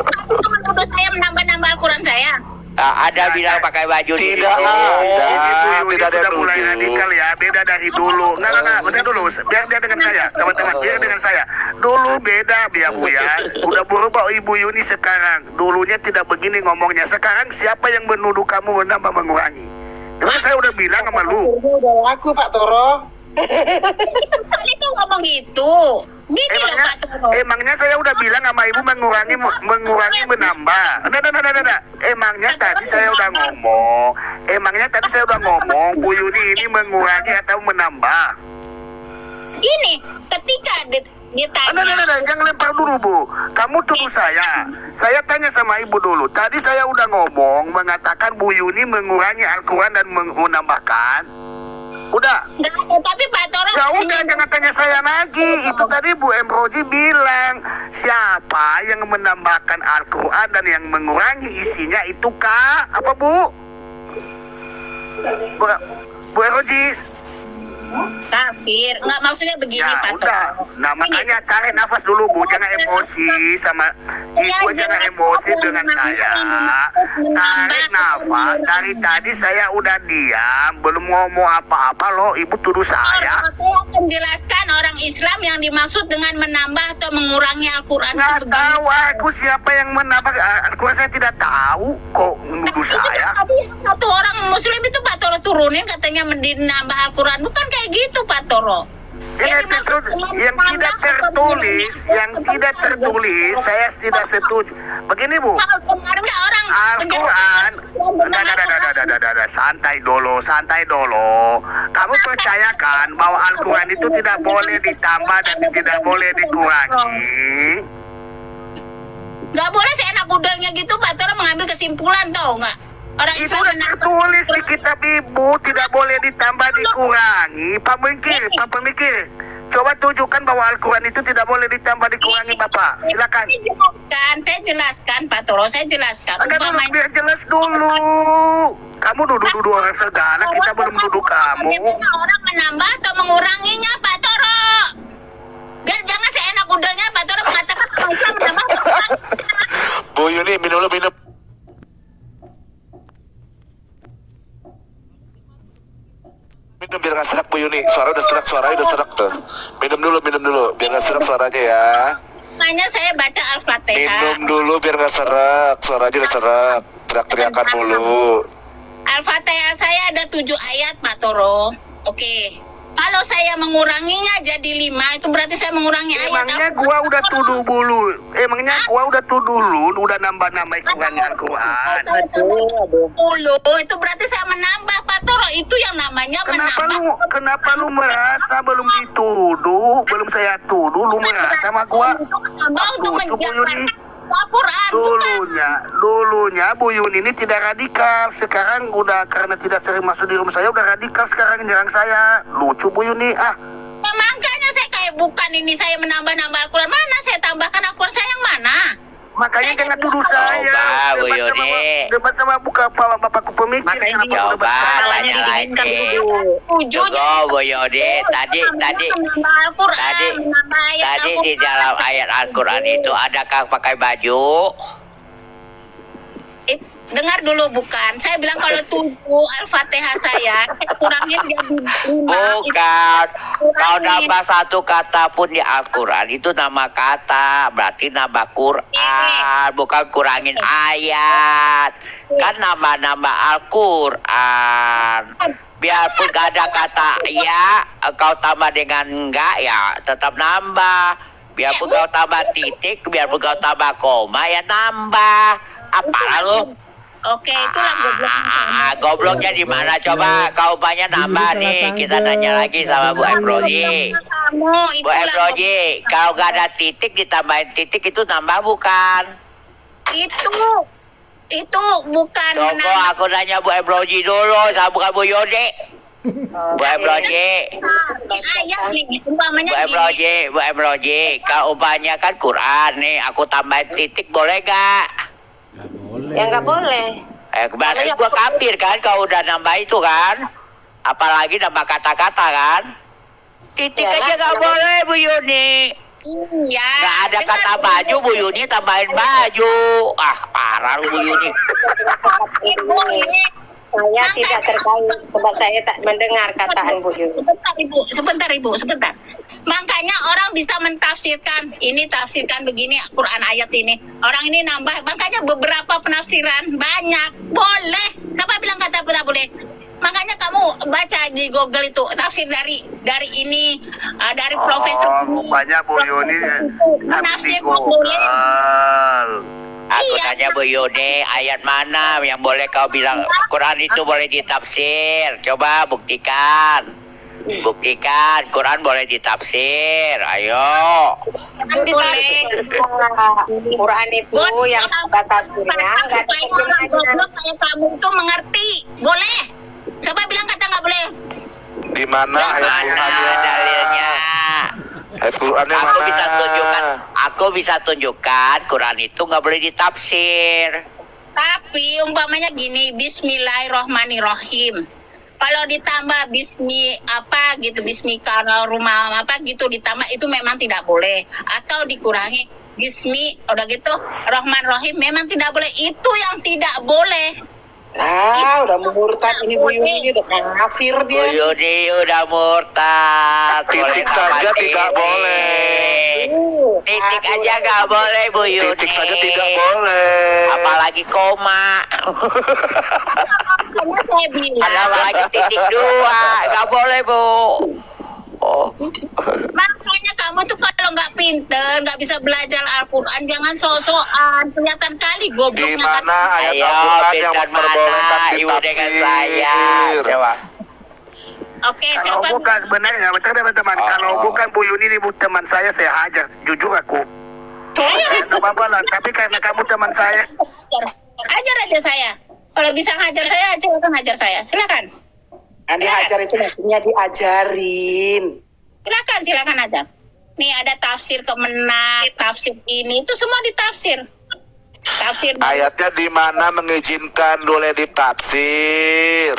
kamu menuduh saya menambah Al-Quran saya. Ada bilang pakai baju di situ. Tidak ada, Ibu tidak ada sudah mulai nuduh. radikal ya, beda dari dulu. Enggak, bentar dulu. Biar dia dengan saya, teman-teman, biar dengan saya. Dulu beda biar Bu ya. Udah berubah Ibu Yuni sekarang. Dulunya tidak begini ngomongnya. Sekarang siapa yang menuduh kamu menambah mengurangi? Terus saya udah bilang sama lu. Udah laku Pak Toro. Tadi tuh ngomong gitu. Gini loh Pak Toro. Emangnya saya udah bilang sama ibu mengurangi menambah. Nah. Emangnya tadi saya udah ngomong Bu Yuni ini mengurangi atau menambah. Gini, ketika ditanya. Jangan lempar dulu Bu. Kamu tuduh saya. Saya tanya sama ibu dulu. Tadi saya udah ngomong mengatakan Bu Yuni mengurangi Al-Quran dan menambahkan. Udah. Nggak ada, tapi Pak Toro. Ya udah, jangan tanya saya lagi. Itu tadi Bu Emroji bilang siapa yang menambahkan Al-Quran dan yang mengurangi isinya itu Kak? Apa Bu? Bu Emroji. Kafir. Nggak, maksudnya begini Ya Pak udah. Toro. Nah makanya tarik nafas dulu Bu. Jangan emosi sama ibu, jangan emosi dengan saya. Tarik nafas. Dari tadi saya udah diam, belum ngomong apa-apa loh. Ibu tuduh saya. Saya akan jelaskan orang Islam yang dimaksud dengan menambah atau mengurangi Al-Quran. Nggak tahu aku siapa yang menambah Al-Quran, saya tidak tahu. Kok menuduh saya? Tapi satu orang Muslim itu Pak Toro turunin katanya menambah Al-Quran. Bukan kayak gitu Pak Toro. Yang tidak tertulis, saya tidak setuju. Begini Bu, Al-Quran, santai dulu. Kamu percayakan bahwa Al-Quran itu tidak boleh ditambah dan tidak boleh dikurangi. Gak boleh seenak udahnya gitu Pak Toro mengambil kesimpulan, tau nggak? Orang Itu Islam udah tertulis di kitab ibu, tidak boleh ditambah dikurangi. Pak pemikir, coba tunjukkan bahwa Al-Quran itu tidak boleh ditambah dikurangi Bapak. Silakan. Saya jelaskan Pak Toro, saya jelaskan. Biar jelas dulu. Kamu duduk orang segala, kita belum duduk kamu. Bagaimana orang menambah atau menguranginya Pak Toro? Biar jangan seenak udahnya Pak Toro mengatakan orang Islam menambah atau mengurangi. Bu Yuni, minum. Minum biar nggak serak Bu Yuni. Suaranya udah serak tuh. Minum dulu biar nggak serak suaranya ya. Makanya saya baca Al-Fatihah. Minum dulu biar nggak serak, suaranya udah serak. Teriak-teriakan mulu. Al-Fatihah saya ada 7 ayat Pak Toro. Oke. Kalau saya menguranginya jadi 5, itu berarti saya mengurangi ayat. Emangnya gua udah tuduh dulu. Emangnya gua udah tuduh dulu, udah nambah-nambah kurangi Al-Quran. Itu berarti saya menambah, Pak Toro. Itu yang namanya menambah. Kenapa lu merasa belum dituduh, belum saya tuduh, lu merasa sama gua? Menambah untuk menjabarkan Al-Quran. Dulunya Bu Yuni ini tidak radikal. Sekarang udah karena tidak sering masuk di rumah saya, udah radikal sekarang nyerang saya. Lucu Bu Yuni, Nah, makanya saya kayak bukan ini saya menambah-nambah Al-Quran. Mana saya tambahkan Al-Quran saya yang mana? Makanya jangan tuduh saya. Bu Yuni. Debat sama bapakku pemikir. Makanya Coba tanya lagi. Coba Bu Yuni. Tadi di dalam ayat Al-Quran itu adakah pakai baju? Dengar dulu, bukan. Saya bilang kalau 7 Al-Fatihah saya kurangin jadi 5. Bukan. Kalau nambah satu kata pun di Al-Quran itu nama kata, berarti nambah Quran, bukan kurangin ayat. Kan nama-nama Al-Quran. Biarpun gak ada kata ya, kau tambah dengan enggak ya tetap nambah. Biarpun kau tambah titik, biarpun kau tambah koma ya nambah. Apa lalu? Oke, itulah gobloknya. Gobloknya di mana coba? Kau banyak nambah nih. Kita nanya lagi sama Bu Ebroji. Bu Ebroji, kalau gak ada titik ditambahin titik itu nambah bukan? Itu bukan. Tunggu aku nanya Bu Ebroji dulu, saya bukan Bu Yodi. Bu Ebroji. Ayat nih, umpamanya Bu Ebroji, kalau umpamanya kan Quran nih, aku tambahin titik boleh gak? Ya nggak boleh. Berarti gua kafir kan kalau udah nambah itu kan? Apalagi nambah kata-kata kan? Titik aja nggak boleh Bu Yuni. Iya. Nggak ada kata baju Bu Yuni tambahin baju. Ah parah lu Bu Yuni. Saya tidak terkait sebab saya tak mendengar kataan Bu Yuni. Sebentar Ibu. Makanya orang bisa mentafsirkan, ini tafsirkan begini Quran ayat ini. Orang ini nambah, makanya beberapa penafsiran banyak. Boleh. Siapa bilang kata tidak boleh? Makanya kamu baca di Google itu tafsir dari ini, dari profesor ini. Banyak Bu Yuni menafsirkan boleh. Aku tanya Bu Yuni, ayat mana yang boleh kau bilang Quran itu boleh ditafsir? Coba buktikan. Buktikan Quran boleh ditafsir. Ayo. Quran itu yang tafsirnya enggak orang goblok kayak kamu itu mengerti. Boleh. Siapa bilang kata enggak boleh? Di mana ayat dalilnya? Al-Qurannya Aku mana? bisa tunjukkan Quran itu nggak boleh ditafsir. Tapi umpamanya gini, Bismillahirrohmanirrohim. Kalau ditambah bismi kalau rumah apa gitu ditambah itu memang tidak boleh. Atau dikurangi bismi udah gitu Rohman Rohim memang tidak boleh. Itu yang tidak boleh. Udah murtad ini Bu Yuni, ini udah kafir dia. Bu Yuni udah murtad. Titik saja tidak boleh. Titik aja nggak boleh Bu Yuni. Titik saja tidak boleh. Apalagi koma. Karena saya bilang. Apalagi titik 2 nggak boleh Bu. Makanya kamu tuh kalau nggak pinter, nggak bisa belajar Al-Quran, jangan sok-sokan. Kelihatan kali gobloknya. Di mana ayat Ayo, Al-Quran yang pintar memperbolehkan mana Ibu dengan saya? Coba. Oke, Kalau bukan sebenarnya, betul teman-teman. Kalau bukan Bu Yuni ini teman saya hajar. Jujur aku. Nggak apa-apa lah. Tapi karena kamu teman saya. Ajar aja saya. Kalau bisa ngajar saya, silakan hajar saya. Silakan. Dihajar itu maksudnya diajarin. Silakan aja. Nih ada tafsir Kemenak, tafsir ini itu semua ditafsir. Tafsir ayatnya di mana mengizinkan boleh ditafsir.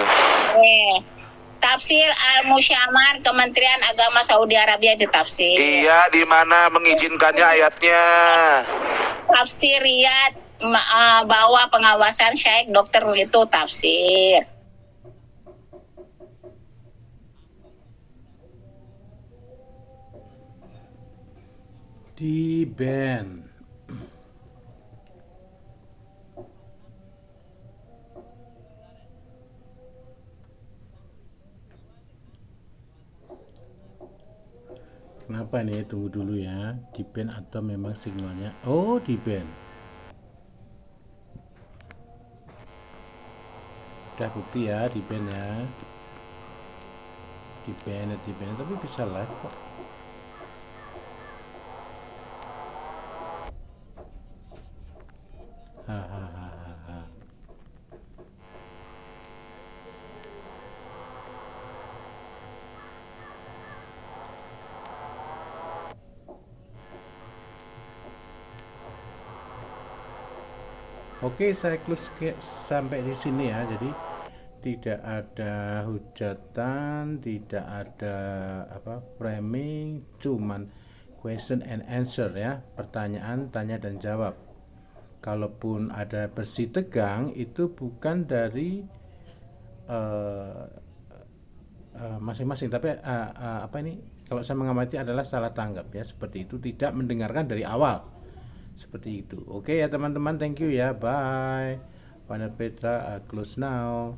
Tafsir Al-Musyamar Kementerian Agama Saudi Arabia ditafsir. Iya, di mana mengizinkannya ayatnya? Tafsir Riyad bawah pengawasan Syekh Dokter itu tafsir. Di band. apa ini? Tunggu dulu ya. Di band atau memang signalnya? Oh, di band. Udah bukti ya di band ya. Di band, tapi bisa live kok. Hahaha. Oke, saya close sampai di sini ya. Jadi tidak ada hujatan, tidak ada framing, cuman question and answer ya, pertanyaan, tanya dan jawab. Kalaupun ada bersih tegang itu bukan dari masing-masing, tapi kalau saya mengamati adalah salah tanggap ya, seperti itu, tidak mendengarkan dari awal. Seperti itu. Oke ya teman-teman, thank you ya, bye. Panel Petra, close now.